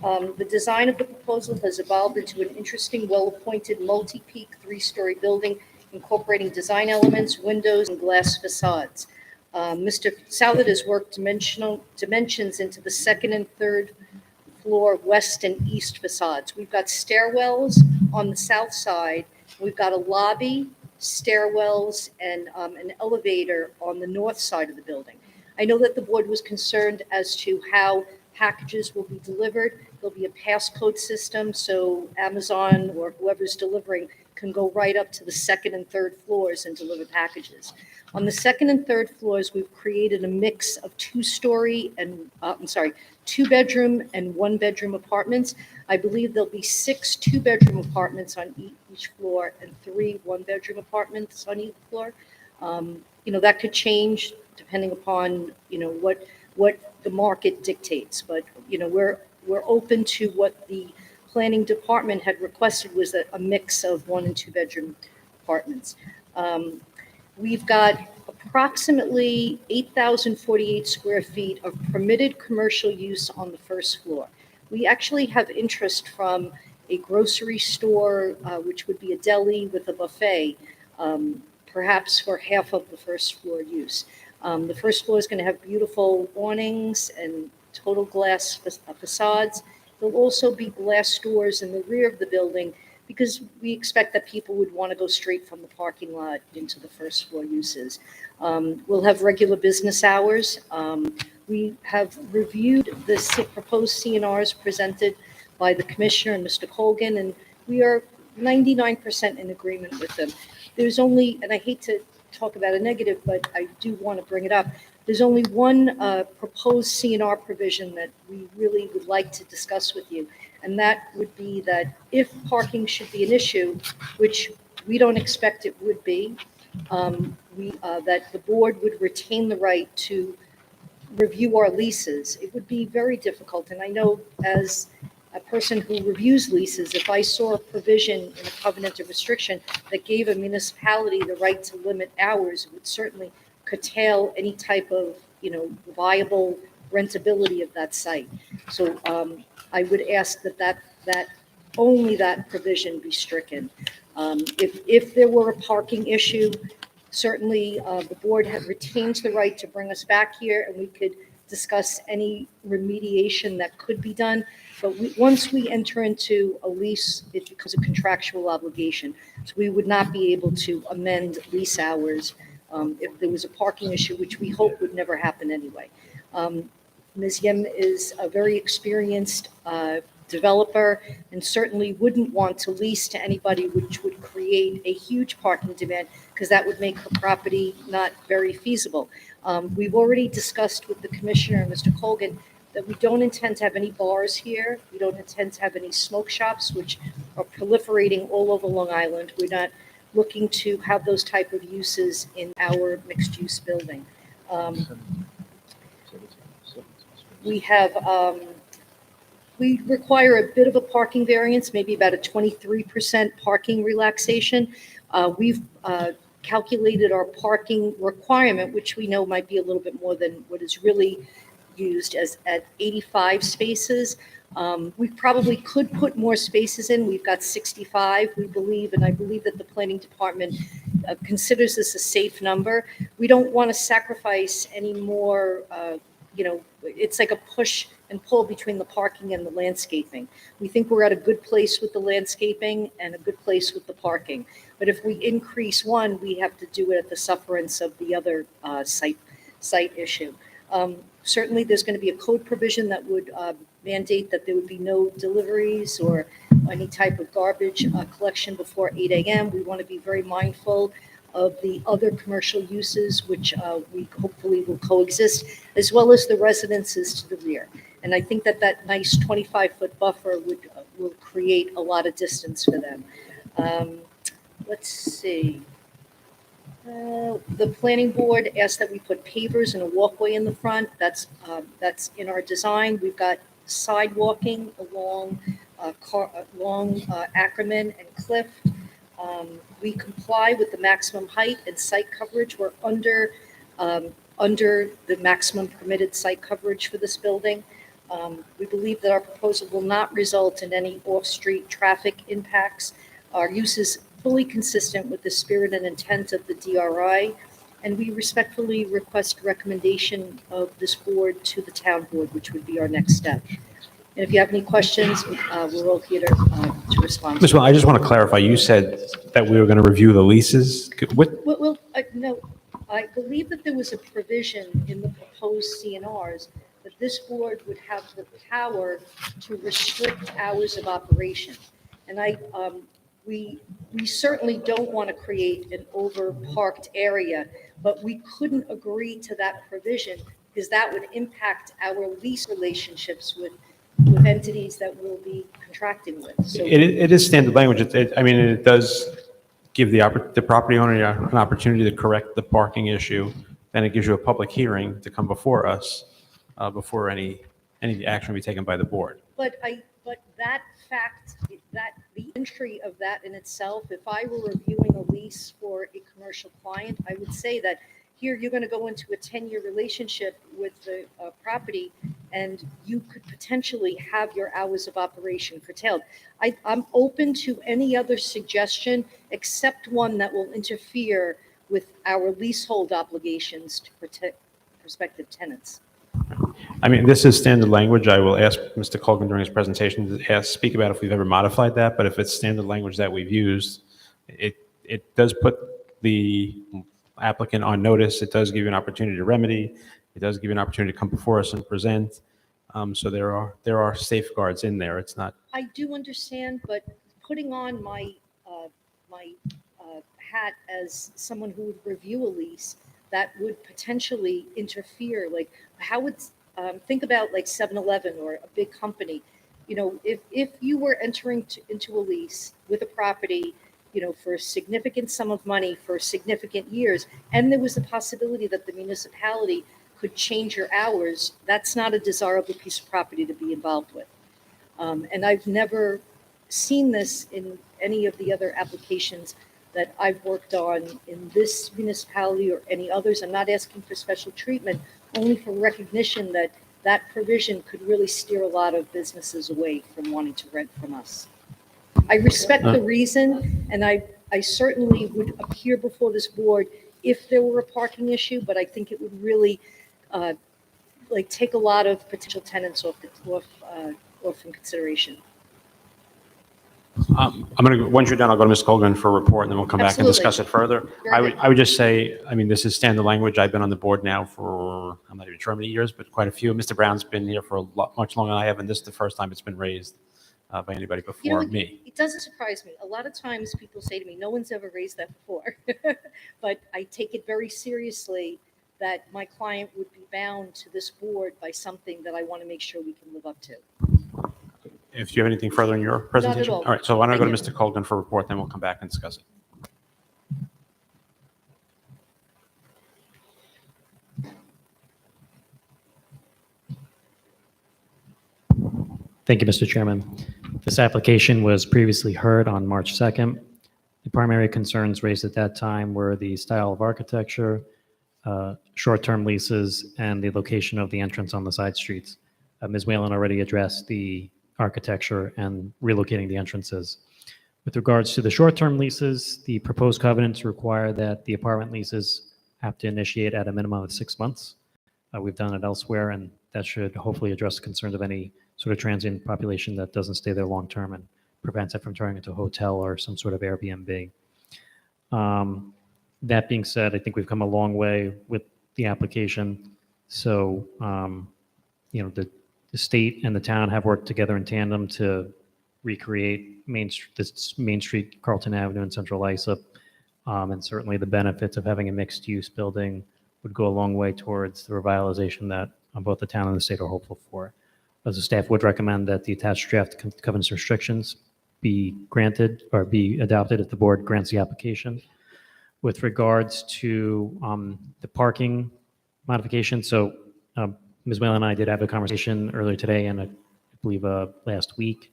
The design of the proposal has evolved into an interesting, well-appointed, multi-peak 3-story building incorporating design elements, windows, and glass facades. Mr. Southard has worked dimensions into the 2nd and 3rd floor west and east facades. We've got stairwells on the south side. We've got a lobby, stairwells, and an elevator on the north side of the building. I know that the board was concerned as to how packages will be delivered. There'll be a passcode system, so Amazon or whoever's delivering can go right up to the 2nd and 3rd floors and deliver packages. On the 2nd and 3rd floors, we've created a mix of 2-story and, 2-bedroom and 1-bedroom apartments. I believe there'll be 6 2-bedroom apartments on each floor and 3 1-bedroom apartments on each floor. That could change depending upon, what the market dictates. But, we're open to what the planning department had requested was a mix of 1 and 2-bedroom apartments. We've got approximately 8,048 square feet of permitted commercial use on the first floor. We actually have interest from a grocery store, which would be a deli with a buffet, perhaps for half of the first floor use. The first floor is going to have beautiful awnings and total glass facades. There'll also be glass doors in the rear of the building because we expect that people would want to go straight from the parking lot into the first floor uses. We'll have regular business hours. We have reviewed the proposed CNRs presented by the commissioner and Mr. Colgan, and we are 99% in agreement with them. There's only, and I hate to talk about a negative, but I do want to bring it up. There's only one proposed CNR provision that we really would like to discuss with you, and that would be that if parking should be an issue, which we don't expect it would be, that the board would retain the right to review our leases. It would be very difficult, and I know as a person who reviews leases, if I saw a provision in a covenant of restriction that gave a municipality the right to limit hours, it would certainly curtail any type of, viable rentability of that site. So I would ask that only that provision be stricken. If there were a parking issue, certainly the board retains the right to bring us back here and we could discuss any remediation that could be done. But once we enter into a lease, it becomes a contractual obligation. So we would not be able to amend lease hours if there was a parking issue, which we hope would never happen anyway. Ms. Yim is a very experienced developer and certainly wouldn't want to lease to anybody, which would create a huge parking demand because that would make her property not very feasible. We've already discussed with the commissioner, Mr. Colgan, that we don't intend to have any bars here. We don't intend to have any smoke shops, which are proliferating all over Long Island. We're not looking to have those type of uses in our mixed-use building. We require a bit of a parking variance, maybe about a 23% parking relaxation. We've calculated our parking requirement, which we know might be a little bit more than what is really used at 85 spaces. We probably could put more spaces in. We've got 65, we believe, and I believe that the planning department considers this a safe number. We don't want to sacrifice any more, it's like a push and pull between the parking and the landscaping. We think we're at a good place with the landscaping and a good place with the parking. But if we increase one, we have to do it at the sufferance of the other site issue. Certainly, there's going to be a code provision that would mandate that there would be no deliveries or any type of garbage collection before 8 a.m. We want to be very mindful of the other commercial uses, which we hopefully will coexist, as well as the residences to the rear. And I think that nice 25-foot buffer will create a lot of distance for them. Let's see. The planning board asked that we put pavers and a walkway in the front. That's in our design. We've got sidewalking along Ackerman and Cliff. We comply with the maximum height and site coverage. We're under the maximum permitted site coverage for this building. We believe that our proposal will not result in any off-street traffic impacts. Our use is fully consistent with the spirit and intent of the DRI, and we respectfully request recommendation of this board to the town board, which would be our next step. And if you have any questions, we're all here to respond. Ms. Well, I just want to clarify, you said that we were going to review the leases. Well, no, I believe that there was a provision in the proposed CNRs that this board would have the power to restrict hours of operation. And we certainly don't want to create an over-parked area, but we couldn't agree to that provision because that would impact our lease relationships with entities that we'll be contracting with. So It is standard language. It does give the property owner an opportunity to correct the parking issue. Then it gives you a public hearing to come before us, before any action will be taken by the board. But that fact, that the entry of that in itself, if I were reviewing a lease for a commercial client, I would say that here you're going to go into a 10-year relationship with the property and you could potentially have your hours of operation curtailed. I'm open to any other suggestion except one that will interfere with our leasehold obligations to protect prospective tenants. This is standard language. I will ask Mr. Colgan during his presentation to speak about if we've ever modified that, but if it's standard language that we've used, it does put the applicant on notice. It does give you an opportunity to remedy. It does give you an opportunity to come before us and present. So there are safeguards in there. It's not. I do understand, but putting on my hat as someone who would review a lease, that would potentially interfere. Like, how would think about like 7-Eleven or a big company? If you were entering into a lease with a property, for a significant sum of money for significant years, and there was a possibility that the municipality could change your hours, that's not a desirable piece of property to be involved with. And I've never seen this in any of the other applications that I've worked on in this municipality or any others. I'm not asking for special treatment, only for recognition that that provision could really steer a lot of businesses away from wanting to rent from us. I respect the reason, and I certainly would appear before this board if there were a parking issue, but I think it would really take a lot of potential tenants off from consideration. I'm going to, once you're done, I'll go to Ms. Colgan for a report, and then we'll come back and discuss it further. Very good. I would just say, I mean, this is standard language. I've been on the board now for, I'm not even sure how many years, but quite a few. Mr. Brown's been here for much longer than I have, and this is the first time it's been raised by anybody before me. It doesn't surprise me. A lot of times people say to me, no one's ever raised that before. But I take it very seriously that my client would be bound to this board by something that I want to make sure we can live up to. If you have anything further in your presentation? all. All right, so why don't I go to Thank Mr. Colgan for a report, then we'll come back and discuss it. Thank you, Mr. Chairman. This application was previously heard on March 2nd. The primary concerns raised at that time were the style of architecture, short-term leases, and the location of the entrance on the side streets. Ms. Whalen already addressed the architecture and relocating the entrances. With regards to the short-term leases, the proposed covenants require that the apartment leases have to initiate at a minimum of 6 months. We've done it elsewhere, and that should hopefully address the concerns of any sort of transient population that doesn't stay there long-term and prevents it from turning into a hotel or some sort of Airbnb. That being said, I think we've come a long way with the application. So, the state and the town have worked together in tandem to recreate this Main Street, Carlton Avenue, and Central Islip. And certainly the benefits of having a mixed-use building would go a long way towards the revitalization that both the town and the state are hopeful for. As the staff would recommend that the attached draft covenants restrictions be granted or be adopted if the board grants the application. With regards to the parking modification, so Ms. Whalen and I did have a conversation earlier today and I believe last week.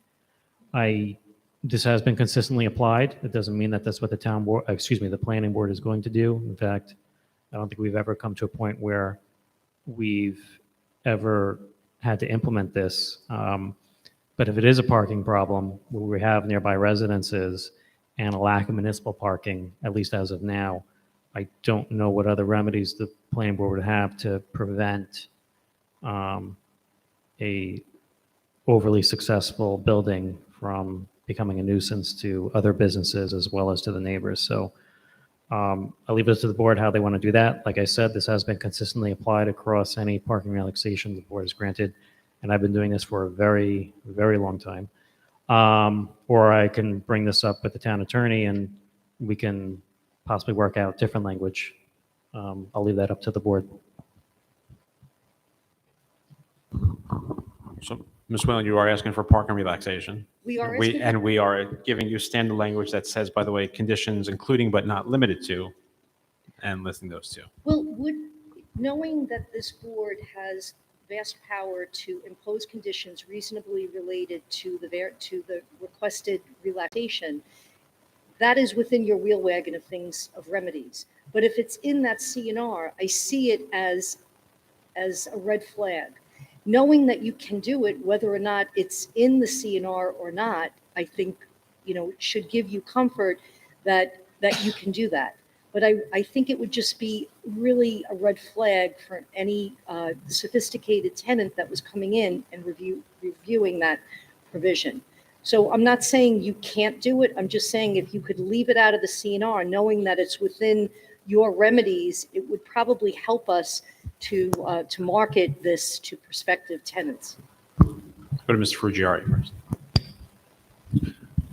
This has been consistently applied. It doesn't mean that that's what the planning board is going to do. In fact, I don't think we've ever come to a point where we've ever had to implement this. But if it is a parking problem where we have nearby residences and a lack of municipal parking, at least as of now, I don't know what other remedies the planning board would have to prevent a overly successful building from becoming a nuisance to other businesses as well as to the neighbors. So I'll leave it to the board how they want to do that. Like I said, this has been consistently applied across any parking relaxation the board has granted, and I've been doing this for a very, very long time. Or I can bring this up with the town attorney and we can possibly work out different language. I'll leave that up to the board. So, Ms. Whalen, you are asking for parking relaxation. We are We asking. And we are giving you standard language that says, by the way, conditions including but not limited to, and listing those two. Well, knowing that this board has vast power to impose conditions reasonably related to the requested relaxation, that is within your wheel wagon of things, of remedies. But if it's in that CNR, I see it as a red flag. Knowing that you can do it, whether or not it's in the CNR or not, I think, should give you comfort that you can do that. But I think it would just be really a red flag for any sophisticated tenant that was coming in and reviewing that provision. So I'm not saying you can't do it. I'm just saying if you could leave it out of the CNR, knowing that it's within your remedies, it would probably help us to market this to prospective tenants. Go to Mr. Frugieri first.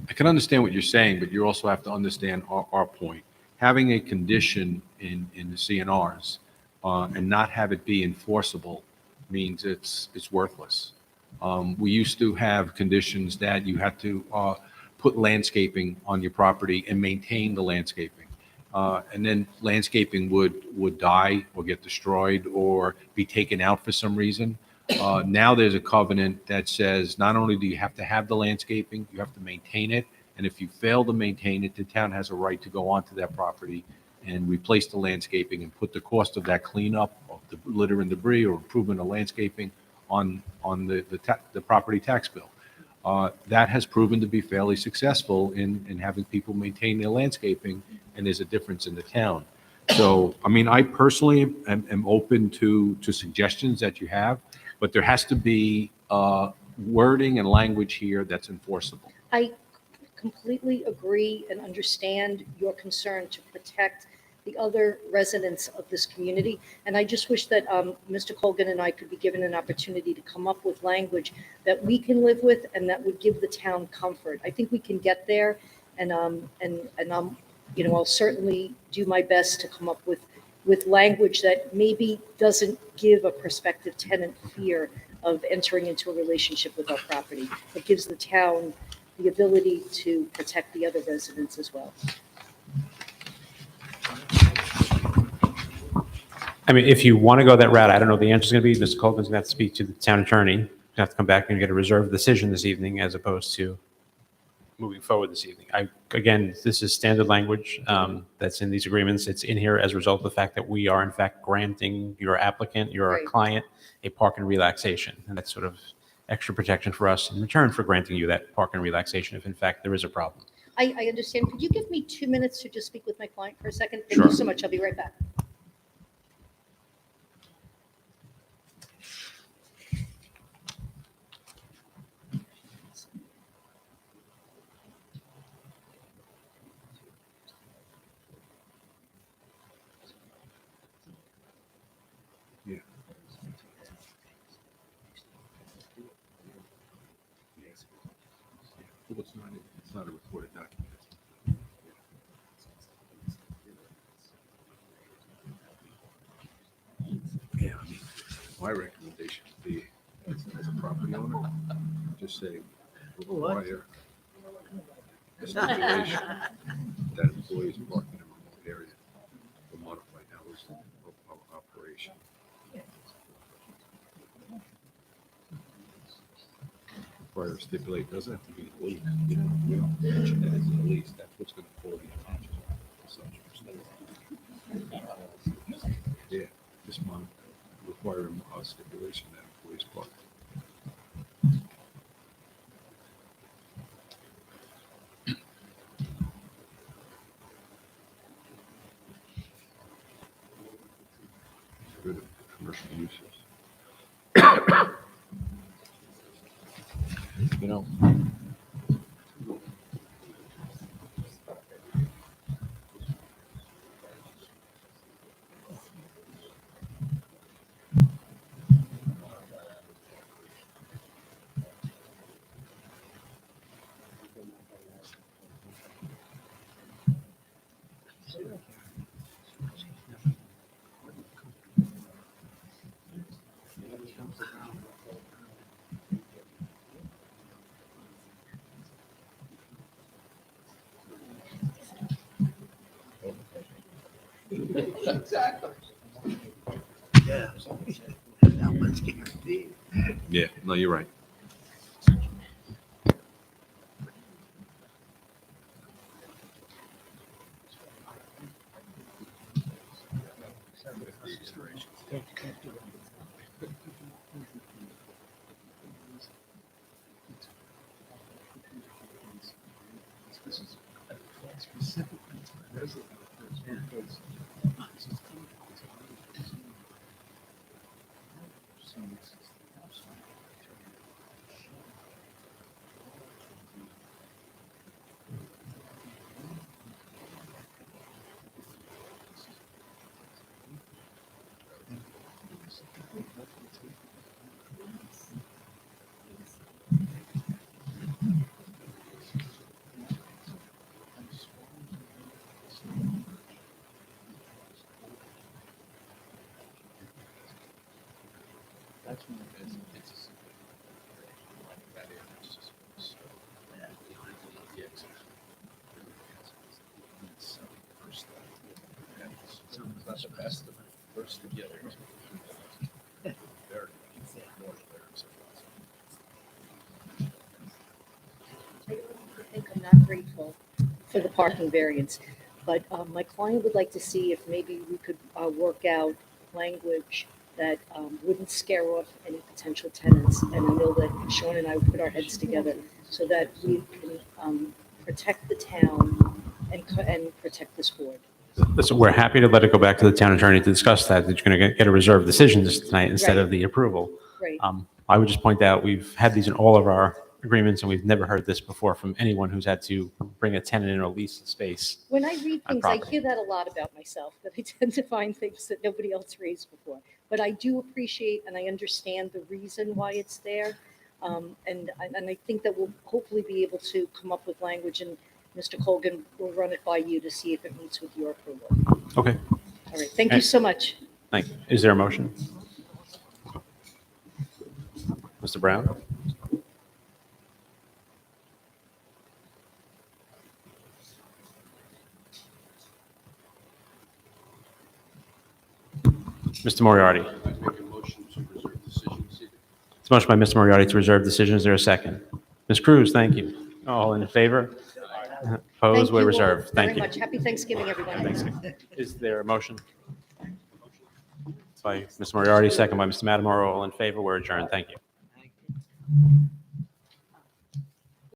I can understand what you're saying, but you also have to understand our point. Having a condition in the CNRs and not have it be enforceable means it's worthless. We used to have conditions that you had to put landscaping on your property and maintain the landscaping. And then landscaping would die or get destroyed or be taken out for some reason. Now there's a covenant that says not only do you have to have the landscaping, you have to maintain it. And if you fail to maintain it, the town has a right to go onto that property and replace the landscaping and put the cost of that cleanup of the litter and debris or improvement of landscaping on the property tax bill. That has proven to be fairly successful in having people maintain their landscaping, and there's a difference in the town. So, I mean, I personally am open to suggestions that you have, but there has to be wording and language here that's enforceable. I completely agree and understand your concern to protect the other residents of this community. And I just wish that Mr. Colgan and I could be given an opportunity to come up with language that we can live with and that would give the town comfort. I think we can get there, and I'll certainly do my best to come up with language that maybe doesn't give a prospective tenant fear of entering into a relationship with our property, but gives the town the ability to protect the other residents as well. I mean, if you want to go that route, I don't know what the answer's going to be. Mr. Colgan's going to have to speak to the town attorney. He's going to have to come back and get a reserved decision this evening as opposed to moving forward this evening. Again, this is standard language that's in these agreements. It's in here as a result of the fact that we are in fact granting your applicant, your Right. client, a park and relaxation. And that's sort of extra protection for us in return for granting you that park and relaxation if in fact there is a problem. I understand. Could you give me 2 minutes to just speak with my client for a second? Thank Sure. you so much. I'll be right back. Well, it's not a recorded document. Yeah, I mean, my recommendation would be, as a property owner, just say, require a stipulation that employees parking in a remote area for modified hours of operation. Require a stipulate, doesn't have to be a lease, you know, we don't mention it as a lease, that's what's gonna pull the attention. So, yeah, just require a stipulation that employees park. Good commercial uses. You know. Exactly. Yeah. That one's guaranteed. Yeah, no, you're right. That's when it's not the best of it. First together. Very. not grateful for the parking variance. But my client would like to see if maybe we could work out language that wouldn't scare off any potential tenants. And I know that Sean and I would put our heads together so that we can protect the town and protect this board. Listen, we're happy to let it go back to the town attorney to discuss that. That you're going to get a reserved decision this tonight instead of the approval. Right. I would just point out, we've had these in all of our agreements, and we've never heard this before from anyone who's had to bring a tenant in or lease space. When I read on things, I property. hear that a lot about myself, that I tend to find things that nobody else raised before. But I do appreciate and I understand the reason why it's there. And I think that we'll hopefully be able to come up with language, and Mr. Colgan will run it by you to see if it meets with your approval. Okay, All right, thank you so much. thank you. Is there a motion? Mr. Brown? Mr. Moriarty? It's a motion by Mr. Moriarty to reserve decision. Is there a second? Ms. Cruz, thank you. All in favor? Thank Opposed? you We're all reserved. Thank very you. much. Happy Thanksgiving, everyone. Is there a motion? By Mr. Moriarty, second by Mr. Matamoro. All in favor? We're adjourned. Thank you.